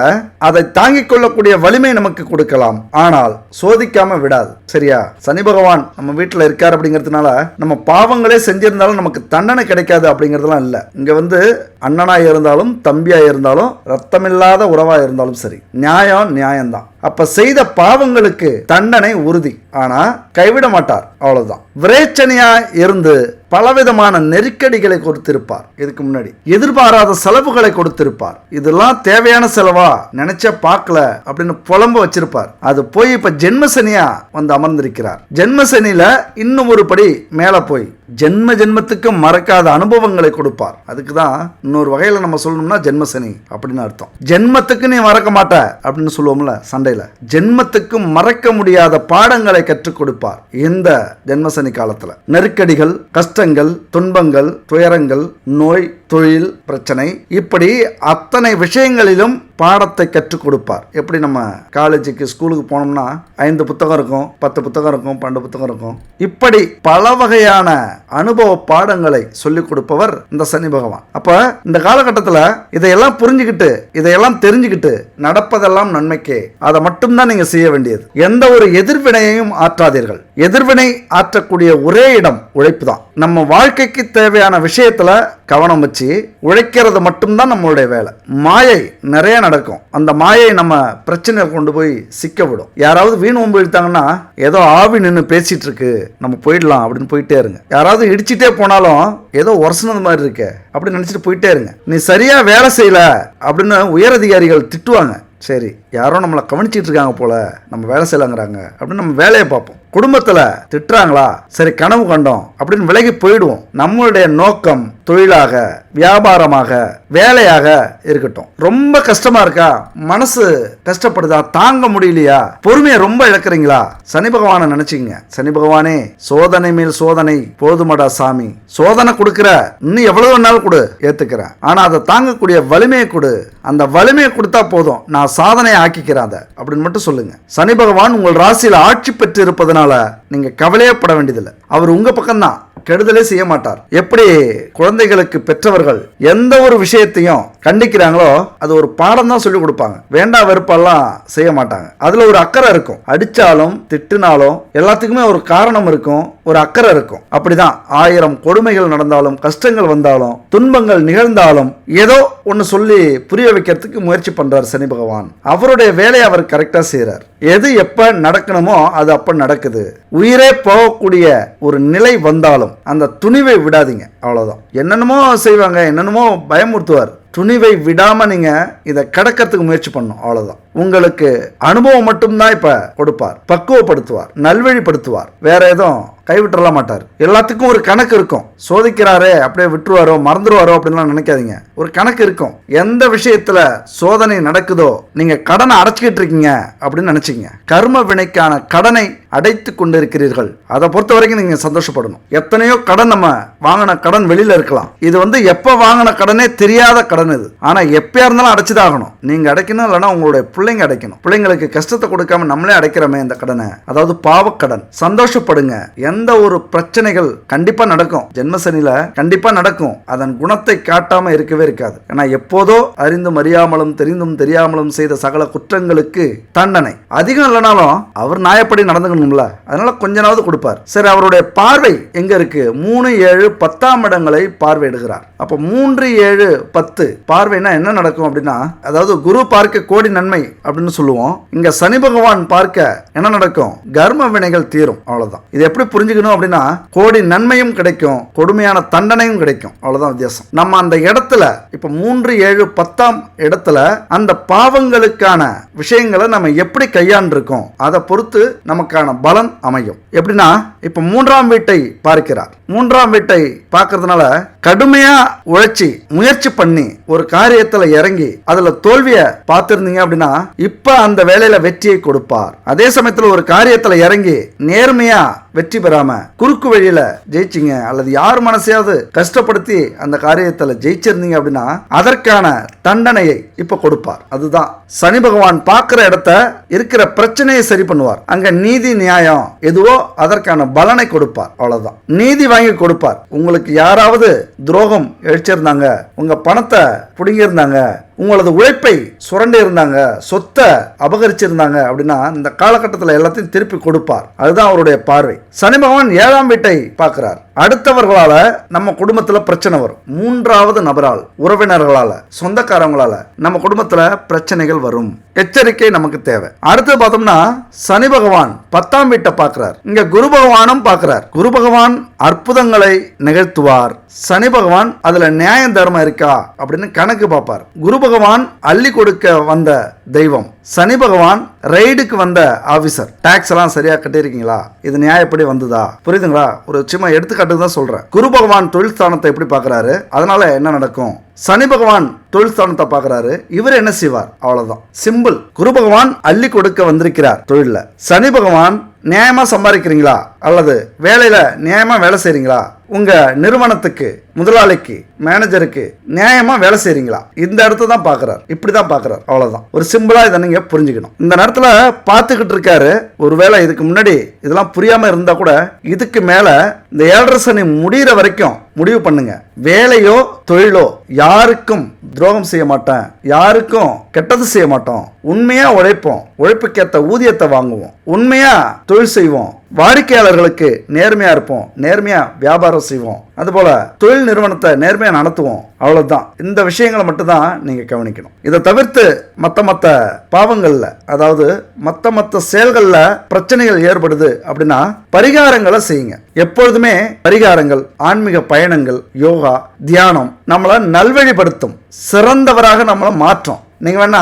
Speaker 1: அதை தாங்கிக் கொள்ளக்கூடிய வலிமை நமக்கு கொடுக்கலாம். ஆனால் சோதிக்காம விடாது. சரியா? சனி பகவான் நம்ம வீட்டுல இருக்காரு அப்படிங்கிறதுனால நம்ம பாவங்களே செஞ்சிருந்தாலும் நமக்கு தண்டனை கிடைக்காது அப்படிங்கறதெல்லாம் இல்ல. இங்க வந்து அண்ணனா இருந்தாலும், தம்பியா இருந்தாலும், ரத்தமில்லாத உறவா இருந்தாலும் சரி, நியாயம் நியாயம்தான். அப்ப செய்த பாவங்களுக்கு தண்டனை உறுதி. ஆனா கைவிட மாட்டார், அவ்வளவுதான். விரேச்சனையா இருந்து பலவிதமான நெருக்கடிகளை கொடுத்திருப்பார். இதுக்கு முன்னாடி எதிர்பாராத செலவுகளை கொடுத்திருப்பார். இதெல்லாம் தேவையான செலவா நினைச்ச பார்க்கல அப்படின்னு புலம்ப வச்சிருப்பார். அது போய் இப்ப ஜென்மசனியா வந்து அமர்ந்திருக்கிறார். ஜென்மசனியில இன்னும் ஒரு படி மேல போய் ஜென்மத்துக்கு மறக்காத அனுபவங்களை கொடுப்பார். அதுக்குதான் இன்னொரு வகையில நம்ம சொல்லணும்னா ஜென்மசனி அப்படின்னு அர்த்தம். ஜென்மத்துக்கு நீ மறக்க மாட்ட அப்படின்னு சொல்லுவோம்ல சண்டையில, ஜென்மத்துக்கு மறக்க முடியாத பாடங்களை கற்றுக் கொடுப்பார். இந்த ஜென்மசனி காலத்துல நெருக்கடிகள், கஷ்டங்கள், துன்பங்கள், துயரங்கள், நோய், தொழில் பிரச்சனை, இப்படி அத்தனை விஷயங்களிலும் பாடத்தை கற்றுக் கொடுப்பார். எப்படி நம்ம காலேஜுக்கு ஸ்கூலுக்கு போனோம்னா 5 புத்தகம் இருக்கும், 10 புத்தகம் இருக்கும், 12 புத்தகம் இருக்கும். இப்படி பல வகையான அனுபவ பாடங்களை சொல்லிக் கொடுப்பவர் இந்த சனி பகவான். அப்ப இந்த காலகட்டத்தில் இதையெல்லாம் புரிஞ்சுக்கிட்டு, இதையெல்லாம் தெரிஞ்சுக்கிட்டு நடப்பதெல்லாம் நன்மைக்கே, அதை மட்டும்தான் நீங்க செய்ய வேண்டியது. எந்த ஒரு எதிர்வினையையும் ஆற்றாதீர்கள். எதிர்வினை ஆற்றக்கூடிய ஒரே இடம் உழைப்பு தான். நம்ம வாழ்க்கைக்கு தேவையான விஷயத்துல கவனம் வச்சு உழைக்கிறது மட்டும்தான் நம்மளுடைய வேலை. மாயை நிறைய நடக்கும். அந்த மாயை நம்ம பிரச்சனையை கொண்டு போய் சிக்க விடும். யாராவது வீண் ஒம்பு இழுத்தாங்கன்னா ஏதோ ஆவி நின்று பேசிட்டு இருக்கு, நம்ம போயிடலாம் அப்படின்னு போயிட்டே இருங்க. யாராவது இடிச்சிட்டே போனாலும் ஏதோ உரசுனது மாதிரி இருக்கு அப்படின்னு நினைச்சிட்டு போயிட்டே இருங்க. நீ சரியா வேலை செய்யல அப்படின்னு உயரதிகாரிகள் திட்டுவாங்க. சரி, யாரோ நம்மளை கவனிச்சிட்டு இருக்காங்க போல, நம்ம வேலை செய்யலாங்கிறாங்க அப்படின்னு நம்ம வேலையை பார்ப்போம். குடும்பத்துல திட்டுறாங்களா, சரி கனவு கண்டோம் அப்படின்னு விலகி போயிடுவோம். நம்மளுடைய நோக்கம் தொழிலாக, வியாபாரமாக, வேலையாக இருக்கட்டும். ரொம்ப கஷ்டமா இருக்கா, மனசு கஷ்டப்படுதா, தாங்க முடியலையா, பொறுமையை ரொம்ப இழக்கிறீங்களா, சனி பகவானை நினைச்சிங்க. சனி பகவானே, சோதனை மேல் சோதனை போதுமடா சாமி, சோதனை கொடுக்கிற, இன்னும் எவ்வளவு நாள் கொடு, ஏத்துக்கிறேன், ஆனா அதை தாங்கக்கூடிய வலிமையை கொடு, அந்த வலிமையை கொடுத்தா போதும், நான் சாதனையை ஆக்கிக்கிறேன் அப்படின்னு மட்டும் சொல்லுங்க. சனி பகவான் உங்கள் ராசியில் ஆட்சி பெற்று இருப்பதனால நீங்க கவலையே பட வேண்டியதில்லை. அவர் உங்க பக்கம்தான், கெடுதலே செய்ய மாட்டார். எப்படி குழந்தைகளுக்கு பெற்றவர்கள் எந்த ஒரு விஷயத்தையும் கண்டிக்கிறாங்களோ அது ஒரு பாடம் தான் சொல்லிக் கொடுப்பாங்க. வேண்டா வெறுப்பெல்லாம் செய்ய மாட்டாங்க. அதுல ஒரு அக்கறை இருக்கும். அடிச்சாலும் திட்டுனாலும் எல்லாத்துக்குமே ஒரு காரணம் இருக்கும், ஒரு அக்கறை இருக்கும். அப்படிதான் 1000 கொடுமைகள் நடந்தாலும், கஷ்டங்கள் வந்தாலும், துன்பங்கள் நிகழ்ந்தாலும் ஏதோ ஒன்னு சொல்லி புரிய வைக்கிறதுக்கு முயற்சி பண்றார் சனி பகவான். அவருடைய வேலையை அவர் கரெக்டா செய்யறார். எது எப்ப நடக்கணுமோ அது அப்ப நடக்குது. உயிரே போகக்கூடிய ஒரு நிலை வந்தாலும் அந்த துணிவை விடாதீங்க, அவ்வளவுதான். என்னென்னமோ செய்வாங்க, என்னென்னமோ பயமுறுத்துவார். துணிவை விடாம நீங்க இதை கடக்கிறதுக்கு முயற்சி பண்ணும், அவ்வளவுதான். உங்களுக்கு அனுபவம் மட்டும்தான் இப்ப கொடுப்பார், பக்குவப்படுத்துவார், நல்வழிப்படுத்துவார். வேற எதுவும் கைவிட்டுற மாட்டார். எல்லாத்துக்கும் ஒரு கணக்கு இருக்கும். சோதிக்கிறாரே அப்படியே விட்டுருவாரோ மறந்துடுவாரோ அப்படின்லாம் நினைக்காதீங்க. ஒரு கணக்கு இருக்கும். எந்த விஷயத்துல சோதனை நடக்குதோ, நீங்க கடனை அடைச்சிக்கிட்டு இருக்கீங்க அப்படின்னு நினைச்சீங்க, கர்ம வினைக்கான கடனை அடைத்து கொண்டிருக்கிறீர்கள், அதை பொறுத்த வரைக்கும் நீங்க சந்தோஷப்படணும். எத்தனையோ கடன், நம்ம வாங்கின கடன் வெளியில இருக்கலாம். இது எப்ப வாங்கின கடனே தெரியாத கடன் இது. ஆனா எப்பயா இருந்தாலும் அடைச்சுதான் ஆகணும். நீங்க அடைக்கணும், இல்லைன்னா உங்களுடைய பிள்ளைங்க அடைக்கணும். பிள்ளைங்களுக்கு கஷ்டத்தை கொடுக்காம நம்மளே அடைக்கிறோமே இந்த கடனை, அதாவது பாவக்கடன். சந்தோஷப்படுங்க. எந்த ஒரு பிரச்சனைகள் கண்டிப்பா நடக்கும், ஜென்மசனியில கண்டிப்பா நடக்கும். அதன் குணத்தை காட்டாம இருக்கவே இருக்காது. ஏன்னா எப்போதோ அறிந்தும் அறியாமலும் தெரிந்தும் தெரியாமலும் செய்த சகல குற்றங்களுக்கு தண்டனை அதிகம் இல்லைனாலும் அவர் நியாயப்படி நடந்துக்கணும்ல, அதனால கொஞ்சமாவது கொடுப்பார். சரி, அவருடைய பார்வை எங்க இருக்கு? 3, 7, 10ஆம் இடங்களை பார்வையிடுகிறார். அப்ப 3, 7, 10 பார்வைனா என்ன நடக்கும் அப்படின்னா, அதாவது குரு பார்க்க கோடி நன்மை அப்படின்னு சொல்லுவோம். இங்க சனி பகவான் பார்க்க என்ன நடக்கும்? கர்ம வினைகள் தீரும், அவ்வளவுதான். இது எப்படி புரிஞ்சுக்கணும் அப்படின்னா, கோடி நன்மையும் கிடைக்கும், கொடுமையான தண்டனையும் கிடைக்கும், அவ்வளவுதான் வித்தியாசம். நம்ம அந்த இடத்துல இப்ப 3, 7, 10ஆம் இடத்துல அந்த பாவங்களுக்கான விஷயங்களை நம்ம எப்படி கையாண்டிருக்கோம் அதை பொறுத்து நமக்கான பலன் அமையும். எப்படின்னா, இப்ப 3ஆம் வீட்டை பார்க்கிறார். 3ஆம் வீட்டை பார்க்கறதுனால கடுமையா உழைச்சி முயற்சி பண்ணி ஒரு காரியத்துல இறங்கி அதுல தோல்விய பார்த்திருந்தீங்க அப்படின்னா இப்ப அந்த வேலையில வெற்றியை கொடுப்பார். அதே சமயத்துல ஒரு காரியத்துல இறங்கி நேர்மையா வெற்றி பெறாம குறுக்கு வழியில ஜெயிச்சிங்க, அல்லது யார் மனசையாவது கஷ்டப்படுத்தி அந்த காரியத்துல ஜெயிச்சிருந்தீங்க அப்படின்னா அதற்கான தண்டனையை இப்ப கொடுப்பார். அதுதான் சனி பகவான் பார்க்கிற இடத்த இருக்கிற பிரச்சனையை சரி பண்ணுவார். அங்க நீதி நியாயம் எதுவோ அதற்கான பலனை கொடுப்பார், அவ்வளவுதான். நீதி வாங்கி கொடுப்பார். உங்களுக்கு யாராவது துரோகம் இழைச்சிருந்தாங்க, உங்க பணத்தை புடுங்கியிருந்தாங்க, உங்களது உழைப்பை சுரண்டி இருந்தாங்க, சொத்தை அபகரிச்சிருந்தாங்க அப்படின்னா இந்த காலகட்டத்தில் எல்லாத்தையும் திருப்பி கொடுப்பார். அதுதான் அவருடைய பார்வை. சனி பகவான் 7ஆம் வீட்டை பார்க்கிறார். அடுத்தவர்களால நம்ம குடும்பத்துல பிரச்சனை வரும். 3வது நபரால், உறவினர்களால, சொந்தக்காரங்களால நம்ம குடும்பத்துல பிரச்சனைகள் வரும். எச்சரிக்கை நமக்கு தேவை. அடுத்து பார்த்தோம்னா சனி பகவான் 10ஆம் வீட்டை பார்க்கிறார். இங்க குரு பகவானும் பார்க்கிறார். குரு பகவான் அற்புதங்களை நிகழ்த்துவார். சனி பகவான் அதுல நியாயம் தர்மம் இருக்கா அப்படின்னு கணக்கு பார்ப்பார். குரு பகவான் அள்ளி கொடுக்க வந்த தெய்வம். சனி பகவான் ரைடுக்கு வந்த ஆபீசர். டாக்ஸ் எல்லாம் சரியா கட்டியிருக்கீங்களா, இது நியாயப்படி வந்ததா, புரியுதுங்களா? ஒரு சின்ன எடுத்துக்காட்டு தான் சொல்றேன். குரு பகவான் தொழில் ஸ்தானத்தை எப்படி பார்க்கறாரு, அதனால என்ன நடக்கும்? சனி பகவான் தொழில் ஸ்தானத்தை பார்க்கறாரு, இவர் என்ன செய்வார்? அவ்வளவுதான், சிம்பிள். குரு பகவான் அள்ளி கொடுக்க வந்திருக்கிறார் தொழில. சனி பகவான் நியாயமா சம்பாதிக்கிறீங்களா அல்லது வேலையில நியாயமா வேலை செய்றீங்களா, உங்க நிறுவனத்துக்கு, முதலாளிக்கு, மேனேஜருக்கு நியாயமா வேலை செய்றீங்களா, இந்த இடத்த தான் பார்க்கறார். இப்படிதான் பார்க்கறார், அவ்வளவுதான். ஒரு சிம்பிளா இதை நீங்க புரிஞ்சுக்கணும். இந்த நேரத்துல பார்த்துக்கிட்டு இருக்காரு. ஒருவேளை இதுக்கு முன்னாடி இதெல்லாம் புரியாம இருந்தா கூட இதுக்கு மேல இந்த 7.5 சனி முடிகிற வரைக்கும் முடிவு பண்ணுங்க. வேலையோ தொழிலோ யாருக்கும் துரோகம் செய்ய மாட்டேன், யாருக்கும் கெட்டது செய்ய மாட்டோம், உண்மையா உழைப்போம், உழைப்புக்கேற்ற ஊதியத்தை வாங்குவோம், உண்மையா தொழில் செய்வோம், வாடிக்கையாளர்களுக்கு நேர்மையா இருப்போம், நேர்மையா வியாபாரம் செய்வோம், அதுபோல தொழில் நிறுவனத்தை நேர்மையா நடத்துவோம். அவ்வளவுதான். இந்த விஷயங்களை மட்டும் தான் நீங்க கவனிக்கணும். இதை தவிர்த்து மத்த பாவங்கள்ல, அதாவது மத்த செயல்கள்ல பிரச்சனைகள் ஏற்படுது அப்படின்னா பரிகாரங்களை செய்யுங்க. எப்பொழுதுமே பரிகாரங்கள், ஆன்மீக பயணங்கள், யோகா, தியானம் நம்மளை நல்வழிப்படுத்தும், சிறந்தவராக நம்மளை மாற்றும். நீங்க வேணா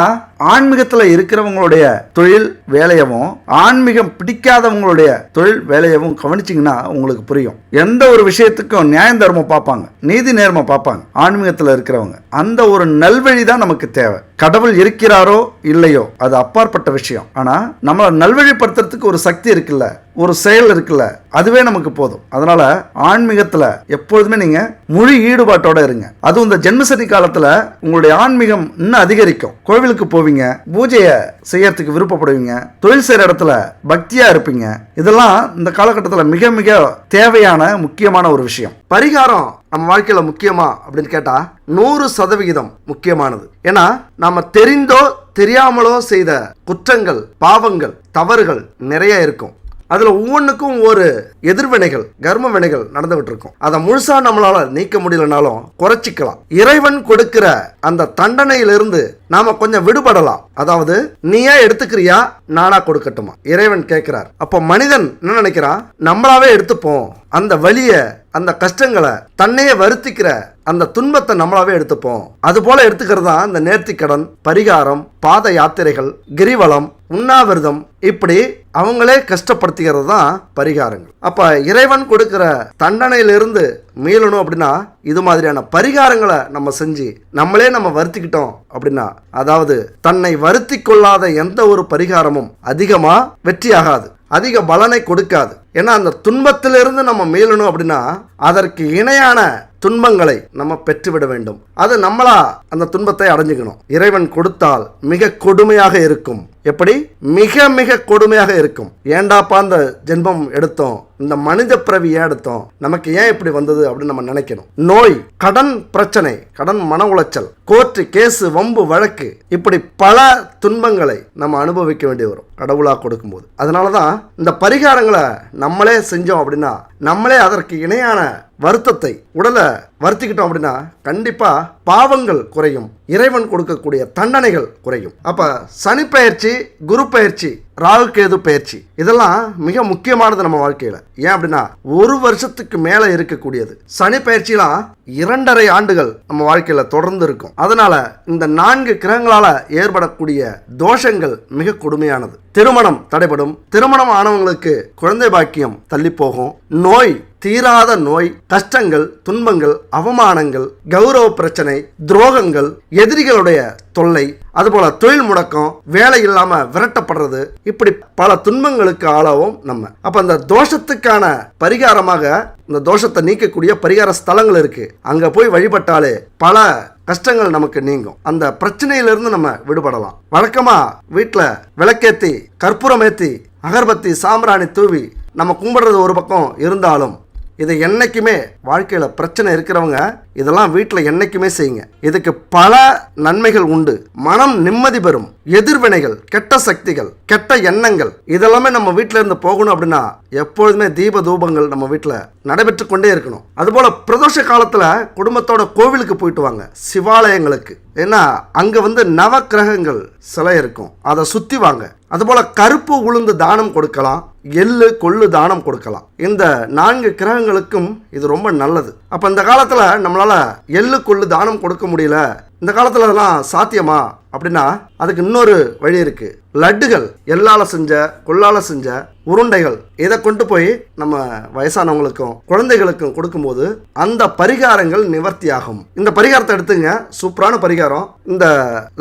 Speaker 1: ஆன்மீகத்துல இருக்கிறவங்களுடைய தொழில் வேலையவும் ஆன்மீகம் பிடிக்காதவங்களுடைய தொழில் வேலையவும் கவனிச்சிங்கன்னா உங்களுக்கு புரியும். எந்த ஒரு விஷயத்துக்கும் நியாயம் தர்மம் பார்ப்பாங்க, நீதி நேர்மை பார்ப்பாங்க ஆன்மீகத்தில் இருக்கிறவங்க. அந்த ஒரு நல்வழி தான் நமக்கு தேவை. கடவுள் இருக்கிறாரோ இல்லையோ அது அப்பாற்பட்ட விஷயம். ஆனா நம்மளை நல்வழிப்படுத்துறதுக்கு ஒரு சக்தி இருக்குல்ல, ஒரு செயல் இருக்குல்ல, அதுவே நமக்கு போதும். அதனால ஆன்மீகத்துல எப்பொழுதுமே நீங்க முழு ஈடுபாட்டோட இருங்க. அதுவும் இந்த ஜென்மசனி காலத்துல உங்களுடைய ஆன்மீகம் இன்னும் அதிகரிக்கும். கோவிலுக்கு போவீங்க, பூஜையை செய்யறதுக்கு விருப்பப்படுவீங்க, தொழில் செய்யற இடத்துல பக்தியா இருப்பீங்க. இதெல்லாம் இந்த காலகட்டத்தில் மிக மிக தேவையான முக்கியமான ஒரு விஷயம். பரிகாரம் நம்ம வாழ்க்கையில முக்கியமா அப்படின்னு கேட்டா 100% முக்கியமானது. ஏன்னா நாம தெரிந்தோ தெரியாமலோ செய்த குற்றங்கள், பாவங்கள், தவறுகள் நிறைய இருக்கும். அதுல ஒவ்வொன்றுக்கும் ஒரு எதிர்வினைகள், கர்ம வினைகள் நடந்துகிட்டு இருக்கும். அதை முழுசா நம்மளால நீக்க முடியலனாலும் குறைச்சிக்கலாம். இறைவன் கொடுக்கிற அந்த தண்டனையிலிருந்து நாம கொஞ்சம் விடுபடலாம். அதாவது நீயா எடுத்துக்கிறியா, நானா கொடுக்கட்டுமா, இறைவன் கேட்கிறார். அப்போ மனிதன் என்ன நினைக்கிறான், நம்மளாவே எடுத்துப்போம், அந்த வலிய, அந்த கஷ்டங்களை, தன்னையே வருத்திக்கிற அந்த துன்பத்தை நம்மளாவே எடுத்துப்போம். அது போல எடுத்துக்கிறது தான் இந்த நேர்த்திக்கடன், பரிகாரம், பாத யாத்திரைகள், கிரிவலம், உண்ணாவிரதம், இப்படி அவங்களே கஷ்டப்படுத்திக்கிறது தான் பரிகாரங்கள். அப்ப இறைவன் கொடுக்கிற தண்டனையிலிருந்து மீளணும் அப்படின்னா இது மாதிரியான பரிகாரங்களை நம்ம செஞ்சு நம்மளே நம்ம வருத்திக்கிட்டோம் அப்படின்னா, அதாவது தன்னை வருத்தி கொள்ளாத எந்த ஒரு பரிகாரமும் அதிகமா வெற்றியாகாது, அதிக பலனை கொடுக்காது. ஏன்னா அந்த துன்பத்திலிருந்து நம்ம மீளணும் அப்படின்னா அதற்கு இணையான துன்பங்களை நம்ம பெற்றுவிட வேண்டும். அது நம்மளா அந்த துன்பத்தை அடைஞ்சுக்கணும். இறைவன் கொடுத்தால் மிக கொடுமையாக இருக்கும். எப்படி? மிக மிக கொடுமையாக இருக்கும். ஏண்டாப்பா இந்த ஜென்மம் எடுத்தோம், இந்த மனித பிறவி ஏன் எடுத்தோம், நமக்கு ஏன் இப்படி வந்தது அப்படின்னு நம்ம நினைக்கணும். நோய், கடன் பிரச்சனை, கடன் மன உளைச்சல், கோர்ட்டு கேஸு, வம்பு வழக்கு, இப்படி பல துன்பங்களை நம்ம அனுபவிக்க வேண்டி வரும் கடவுளா கொடுக்கும்போது. அதனாலதான் இந்த பரிகாரங்களை நம்மளே செஞ்சோம் அப்படின்னா, நம்மளே அதற்கு இணையான வருத்தத்தை, உடலை வருத்திக்கிட்டோம் அப்படின்னா கண்டிப்பா பாவங்கள் குறையும், இறைவன் கொடுக்கக்கூடிய தண்டனைகள் குறையும். அப்ப சனி பயிற்சி, குரு பயிற்சி, ராகு கேது பயிற்சி இதெல்லாம் மிக முக்கியமானது நம்ம வாழ்க்கையில. ஏன் அப்படின்னா 1 வருஷத்துக்கு மேல இருக்கக்கூடியது. சனி பயிற்சிலாம் 2.5 ஆண்டுகள் நம்ம வாழ்க்கையில தொடர்ந்து இருக்கும். அதனால இந்த 4 கிரகங்களால ஏற்படக்கூடிய தோஷங்கள் மிக கொடுமையானது. திருமணம் தடைபடும், திருமணம் ஆனவங்களுக்கு குழந்தை பாக்கியம் தள்ளி போகும், நோய், தீராத நோய், கஷ்டங்கள், துன்பங்கள், அவமானங்கள், கௌரவ பிரச்சனை, துரோகங்கள், எதிரிகளுடைய தொல்லை, அதுபோல தொழில் முடக்கம், வேலை இல்லாம விரட்டப்படுறது, இப்படி பல துன்பங்களுக்கு ஆளாவும் நம்ம. அப்ப அந்த தோஷத்துக்கான பரிகாரமாக இந்த தோஷத்தை நீக்கக்கூடிய பரிகார ஸ்தலங்கள் இருக்கு. அங்க போய் வழிபட்டாலே பல கஷ்டங்கள் நமக்கு நீங்கும். அந்த பிரச்சனையிலிருந்து நம்ம விடுபடலாம். வழக்கமா வீட்டுல விளக்கேத்தி, கற்பூரம் ஏத்தி, அகர்பத்தி, சாம்பிராணி தூவி நம்ம கும்பிடுறது ஒரு பக்கம் இருந்தாலும் இது என்னைக்குமே வாழ்க்கையில பிரச்சனை இருக்கிறவங்க இதெல்லாம் வீட்டில் என்னைக்குமே செய்யுங்க. இதுக்கு பல நன்மைகள் உண்டு. மனம் நிம்மதி பெறும். எதிர்வினைகள், கெட்ட சக்திகள், கெட்ட எண்ணங்கள் இதெல்லாமே நம்ம வீட்டில இருந்து போகணும் அப்படின்னா எப்பொழுதுமே தீப தூபங்கள் நம்ம வீட்டில் நடைபெற்று கொண்டே இருக்கணும். அதுபோல பிரதோஷ காலத்துல குடும்பத்தோட கோவிலுக்கு போயிட்டு வாங்க, சிவாலயங்களுக்கு. ஏன்னா அங்க நவ கிரகங்கள் சிலை இருக்கும், அதை சுத்தி வாங்க. அதுபோல கருப்பு உளுந்து தானம் கொடுக்கலாம், எள்ளு கொள்ளு தானம் கொடுக்கலாம். இந்த 4 கிரகங்களுக்கும் இது ரொம்ப நல்லது. அப்ப இந்த காலத்துல நம்மளால எள்ளு கொள்ளு தானம் கொடுக்க முடியல, இந்த காலத்துல அதெல்லாம் சாத்தியமா அப்படின்னா அதுக்கு இன்னொரு வழி இருக்கு. லட்டுகள், எள்ளால செஞ்ச கொள்ளால செஞ்ச உருண்டைகள், இதை கொண்டு போய் நம்ம வயசானவங்களுக்கும் குழந்தைகளுக்கும் கொடுக்கும்போது அந்த பரிகாரங்கள் நிவர்த்தி ஆகும். இந்த பரிகாரத்தை எடுத்துங்க, சூப்பரான பரிகாரம். இந்த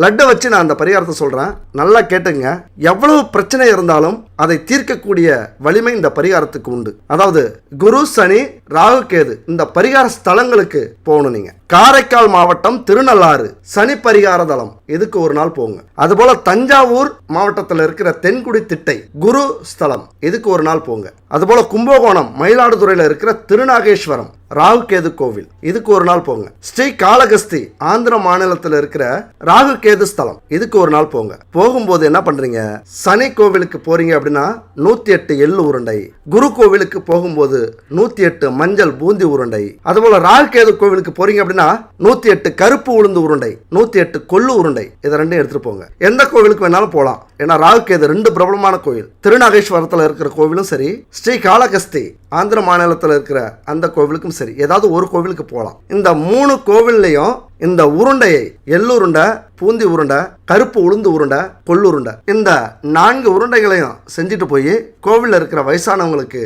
Speaker 1: லட்டை வச்சு நான் அந்த பரிகாரத்தை சொல்றேன், நல்லா கேட்டுங்க. எவ்வளவு பிரச்சனை இருந்தாலும் அதை தீர்க்கக்கூடிய வலிமை இந்த பரிகாரத்துக்கு உண்டு. அதாவது குரு, சனி, ராகு, கேது இந்த பரிகார ஸ்தலங்களுக்கு போகணும். நீங்க காரைக்கால் மாவட்டம் திருநள்ளாறு சனி பரிகார தலம், இதுக்கு ஒரு நாள் போங்க. அதுபோல தஞ்சாவூர் மாவட்டத்தில் இருக்கிற தென்குடி திட்டை குரு ஸ்தலம், இதுக்கு ஒரு நாள் போங்க. அதுபோல கும்பகோணம் மயிலாடுதுறையில் இருக்கிற திருநாகேஸ்வரம் ராகு கேது கோவில், இதுக்கு ஒரு நாள் போங்க. ஸ்ரீ காளகஸ்தி ஆந்திர மாநிலத்தில் இருக்கிற ராகு கேது ஸ்தலம், இதுக்கு ஒரு நாள் போங்க. போகும்போது என்ன பண்றீங்க, சனி கோவிலுக்கு போறீங்க அப்படின்னா 108 எள்ளு உருண்டை, குரு கோவிலுக்கு போகும்போது 108 மஞ்சள் பூந்தி உருண்டை, அதுபோல ராகு கேது கோவிலுக்கு போறீங்க அப்படின்னா 108 கருப்பு உளுந்து உருண்டை, 108 கொள்ளு உருண்டை, இதை ரெண்டும் எடுத்துட்டு போங்க. எந்த கோவிலுக்கு வேணாலும் போகலாம். ஏன்னா ராகு கேது 2 பிரபலமான கோவில். திருநாகேஸ்வரத்தில் இருக்கிற கோவிலும் சரி, ஸ்ரீ காளகஸ்தி ஆந்திர மாநிலத்தில் இருக்கிற அந்த கோவிலுக்கும் சரி, ஏதாவது ஒரு கோவிலுக்கு போகலாம். இந்த 3 கோவில்லையும் இந்த உருண்டையை, எள்ளுருண்டை, பூந்தி உருண்டை, கருப்பு உளுந்து உருண்டை, கொள்ளுருண்டை, இந்த 4 உருண்டைகளையும் செஞ்சுட்டு போய் கோவிலில் இருக்கிற வயசானவங்களுக்கு,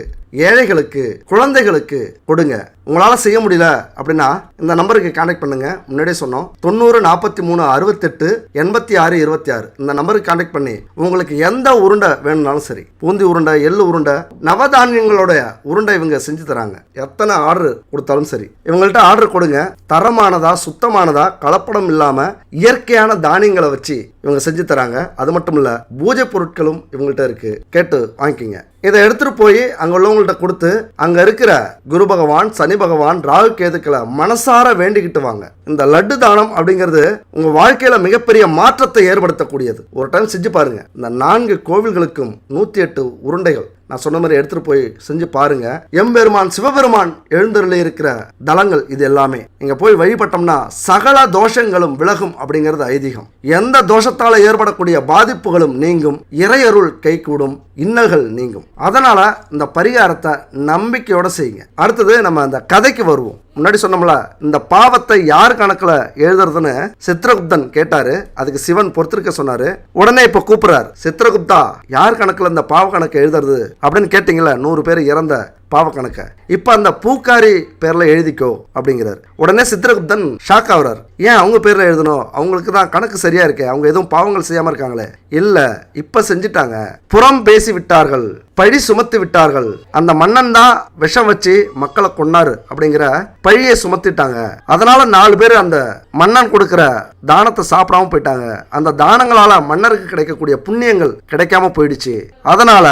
Speaker 1: ஏழைகளுக்கு, குழந்தைகளுக்கு கொடுங்க. உங்களால் செய்ய முடியல அப்படின்னா இந்த நம்பருக்கு கான்டாக்ட் பண்ணுங்க. முன்னாடியே சொன்னோம், 90 43 68 86 26 இந்த நம்பருக்கு கான்டாக்ட் பண்ணி உங்களுக்கு எந்த உருண்டை வேணும்னாலும் சரி, பூந்தி உருண்டை, எள்ளு உருண்டை, நவதானியங்களோட உருண்டை இவங்க செஞ்சு தராங்க. எத்தனை ஆர்டர் கொடுத்தாலும் சரி இவங்கள்ட்ட ஆர்டர் கொடுங்க. தரமானதா, சுத்தமானதா, கலப்படம் இல்லாம இயற்கையான தானியங்களை வச்சு இவங்க செஞ்சு தராங்க. அது மட்டும் இல்ல, பூஜை பொருட்களும் இவங்கள்ட்ட இருக்கு, கேட்டு வாங்கிக்கிங்க. இதை எடுத்துட்டு போய் அங்க உள்ளவங்கள்ட்ட கொடுத்து அங்க இருக்கிற குரு பகவான், சனி பகவான், ராகு கேதுக்களை மனசார வேண்டிக்கிட்டு வாங்க. இந்த லட்டு தானம் அப்படிங்கிறது உங்க வாழ்க்கையில மிகப்பெரிய மாற்றத்தை ஏற்படுத்தக்கூடியது. ஒரு டைம் செஞ்சு பாருங்க. இந்த 4 கோவில்களுக்கும் 108 உருண்டைகள் நான் சொன்ன மாதிரி எடுத்துட்டு போய் செஞ்சு பாருங்க. எம்பெருமான் சிவபெருமான் எழுந்தருளி இருக்கிற தலங்கள் இது எல்லாமே. இங்க போய் வழிபட்டோம்னா சகல தோஷங்களும் விலகும் அப்படிங்கிறது ஐதீகம். எந்த தோஷத்தால ஏற்படக்கூடிய பாதிப்புகளும் நீங்கும், இறையருள் கைகூடும், இன்னல்கள் நீங்கும். அதனால இந்த பரிகாரத்தை நம்பிக்கையோட செய்யுங்க. அடுத்தது நம்ம அந்த கதைக்கு வருவோம். முன்னாடி சொன்னோம்ல, இந்த பாவத்தை யார் கணக்குல எழுதுறதுன்னு சித்திரகுப்தன் கேட்டாரு. அதுக்கு சிவன் பொறுத்திருக்க சொன்னாரு. உடனே இப்ப கூப்பிடுறாரு, சித்திரகுப்தா யார் கணக்குல இந்த பாவ கணக்கு எழுதுறது அப்படின்னு கேட்டீங்களா, 100 பேர் இறந்த பாவ கணக்க இப்ப அந்த பூக்காரி பேர்ல எழுதிக்கோ அப்படிங்கிறார். உடனே சித்திரகுப்தன் ஷாக் ஆகுறார். ஏன் அவங்க பேர்ல எழுதணும், அவங்களுக்கு தான் கணக்கு சரியா இருக்கே, அவங்க எதுவும் பாவங்கள் செய்யாம இருக்காங்களே. இல்ல, இப்ப செஞ்சிட்டாங்க. புறம் பேசி விட்டார்கள், பழி சுமத்தி விட்டார்கள். அந்த மன்னன் தான் விஷம் வச்சு மக்களை கொன்னாரு அப்படிங்கிற பழியை சுமத்திட்டாங்க. அதனால 4 பேர் அந்த மன்னன் கொடுக்கிற தானத்தை சாப்பிடாம போயிட்டாங்க. அந்த தானங்களால மன்னருக்கு கிடைக்கக்கூடிய புண்ணியங்கள் கிடைக்காம போயிடுச்சு. அதனால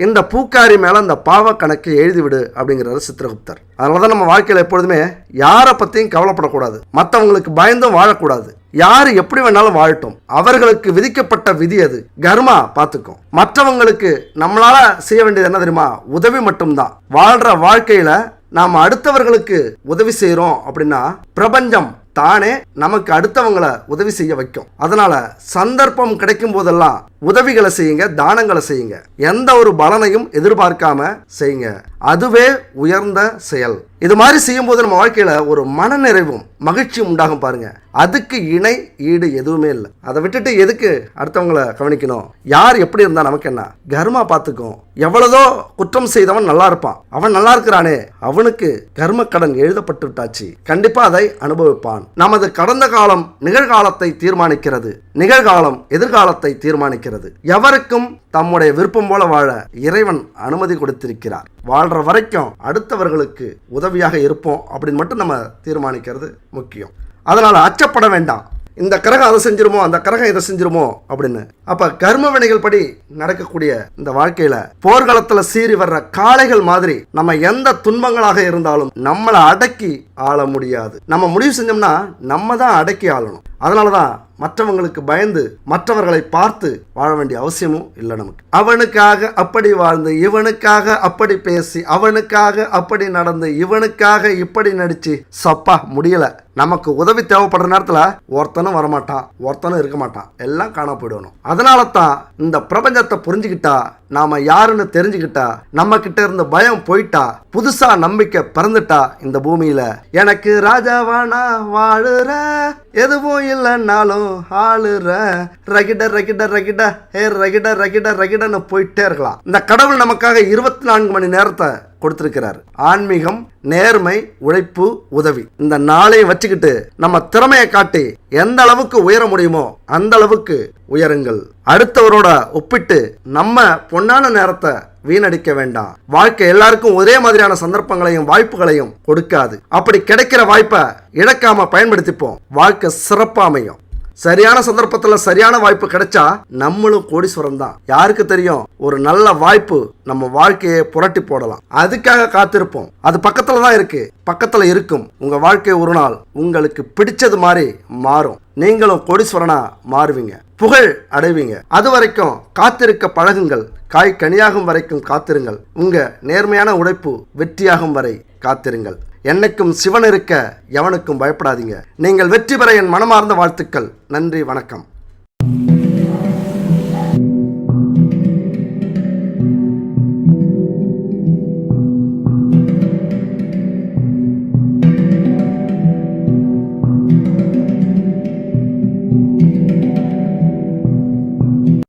Speaker 1: இந்த பூக்காரி மேல அந்த பாவ கணக்கை எழுதிவிடு அப்படிங்கிறாரு சித்திரகுப்தர். அதனாலதான் நம்ம வாழ்க்கையில எப்பொழுதுமே யாரை பத்தியும் கவலைப்படக்கூடாது, மற்றவங்களுக்கு பயந்தும் வாழக்கூடாது. யாரு எப்படி வேணாலும் வாழட்டும், அவர்களுக்கு விதிக்கப்பட்ட விதி அது, கர்மா பார்த்துக்கும். மற்றவங்களுக்கு நம்மளால செய்ய வேண்டியது என்ன தெரியுமா, உதவி மட்டும்தான். வாழ்ற வாழ்க்கையில நாம் அடுத்தவர்களுக்கு உதவி செய்யறோம் அப்படின்னா பிரபஞ்சம் தானே நமக்கு அடுத்தவங்களை உதவி செய்ய வைக்கும். அதனால சந்தர்ப்பம் கிடைக்கும் போதெல்லாம் உதவிகளை செய்யுங்க, தானங்களை செய்யுங்க. எந்த ஒரு பலனையும் எதிர்பார்க்காம செய்யுங்க. அதுவே உயர்ந்த செயல். இது மாதிரி செய்யும் போது நம்ம வாழ்க்கையில ஒரு மன நிறைவும் மகிழ்ச்சியும் உண்டாகும் பாருங்க. அதுக்கு இணை ஈடு எதுவுமே இல்லை. அதை விட்டுட்டு எதுக்கு அடுத்தவங்களை கவனிக்கணும், யார் எப்படி இருந்தா நமக்கு என்ன, கர்மா பார்த்துக்கும். எவ்வளதோ குற்றம் செய்தவன் நல்லா இருப்பான், அவன் நல்லா இருக்கிறானே, அவனுக்கு கர்ம கடன் எழுதப்பட்டு விட்டாச்சு, கண்டிப்பா அதை அனுபவிப்பான். நமது கடந்த காலம் நிகழ்காலத்தை தீர்மானிக்கிறது, நிகழ்காலம் எதிர்காலத்தை தீர்மானிக்கிறது. எவருக்கும் தம்முடைய விருப்பம் போல வாழ இறைவன் அனுமதி கொடுத்திருக்கிறார். வாழ்ற வரைக்கும் அடுத்தவர்களுக்கு உதவியாக இருப்போம் அப்படின்னு மட்டும் நம்ம தீர்மானிக்கிறது முக்கியம். அதனால அச்சப்பட வேண்டாம். இந்த கிரகம் அதை செஞ்சிருமோ, அந்த கிரகம் இதை செஞ்சிருமோ அப்படின்னு. அப்ப கர்ம வினைகள் படி நடக்கக்கூடிய இந்த வாழ்க்கையில போர்க்களத்துல சீறி வர்ற காளைகள் மாதிரி நம்ம எந்த துன்பங்களாக இருந்தாலும் நம்மளை அடக்கி ஆள முடியாது. நம்ம முடிவு செஞ்சோம்னா நம்ம தான் அடக்கி ஆளணும். அதனாலதான் மற்றவங்களுக்கு பயந்து மற்றவர்களை பார்த்து வாழ வேண்டிய அவசியமும் இல்லை நமக்கு. அவனுக்காக அப்படி வாழ்ந்து, இவனுக்காக அப்படி பேசி, அவனுக்காக அப்படி நடந்து, இவனுக்காக இப்படி நடிச்சு சப்பா முடியல. நமக்கு உதவி தேவைப்படுற நேரத்துல ஒருத்தனும் வரமாட்டான், ஒருத்தனும் இருக்க மாட்டான், எல்லாம் காண போயிடணும். அதனால தான் இந்த பிரபஞ்சத்தை புரிஞ்சுக்கிட்டா, நாம யாருன்னு தெரிஞ்சுக்கிட்டா, நம்ம கிட்ட இருந்து பயம் போயிட்டா, புதுசா நம்பிக்கை பிறந்துட்டா, இந்த பூமியில எனக்கு ராஜாவானா வாழுற, எதுவும் இல்லைன்னாலும் ஆளுற, ரகிட ரகிட ரகிட ஹே ரகிட ரகிட ரகிடன்னு போயிட்டே இருக்கலாம். இந்த கடவுள் நமக்காக 24 மணி நேரத்தை கொடுத்திருக்கிறார். ஆன்மீகம், நேர்மை, உழைப்பு, உதவி, இந்த நாளையும் வச்சுக்கிட்டு நம்ம திறமையை காட்டி எந்த அளவுக்கு உயர முடியுமோ அந்த அளவுக்கு உயருங்கள். அடுத்தவரோட ஒப்பிட்டு நம்ம பொன்னான நேரத்தை வீணடிக்க வேண்டாம். வாழ்க்கை எல்லாருக்கும் ஒரே மாதிரியான சந்தர்ப்பங்களையும் வாய்ப்புகளையும் கொடுக்காது. அப்படி கிடைக்கிற வாய்ப்பை இழக்காம பயன்படுத்திப்போம். வாழ்க்கை சிறப்பா அமையும். சரியான சந்தர்ப்பத்துல சரியான வாய்ப்பு கிடைச்சா நம்மளும் கோடீஸ்வரன் தான். யாருக்கு தெரியும், ஒரு நல்ல வாய்ப்பு நம்ம வாழ்க்கையை புரட்டி போடலாம். அதுக்காக காத்திருப்போம். அது பக்கத்துல தான் இருக்கு, பக்கத்துல இருக்கும். உங்க வாழ்க்கை ஒரு நாள் உங்களுக்கு பிடிச்சது மாதிரி மாறும். நீங்களும் கோடீஸ்வரனா மாறுவீங்க, புகழ் அடைவீங்க. அது வரைக்கும் காத்திருக்க பழகுங்கள். காய் கனியாகும் வரைக்கும் காத்திருங்கள். உங்க நேர்மையான உழைப்பு வெற்றியாகும் வரை காத்திருங்கள். என்னைக்கும் சிவன் இருக்க எவனுக்கும் பயப்படாதீங்க. நீங்கள் வெற்றி பெற என் மனமார்ந்த வாழ்த்துக்கள். நன்றி, வணக்கம்.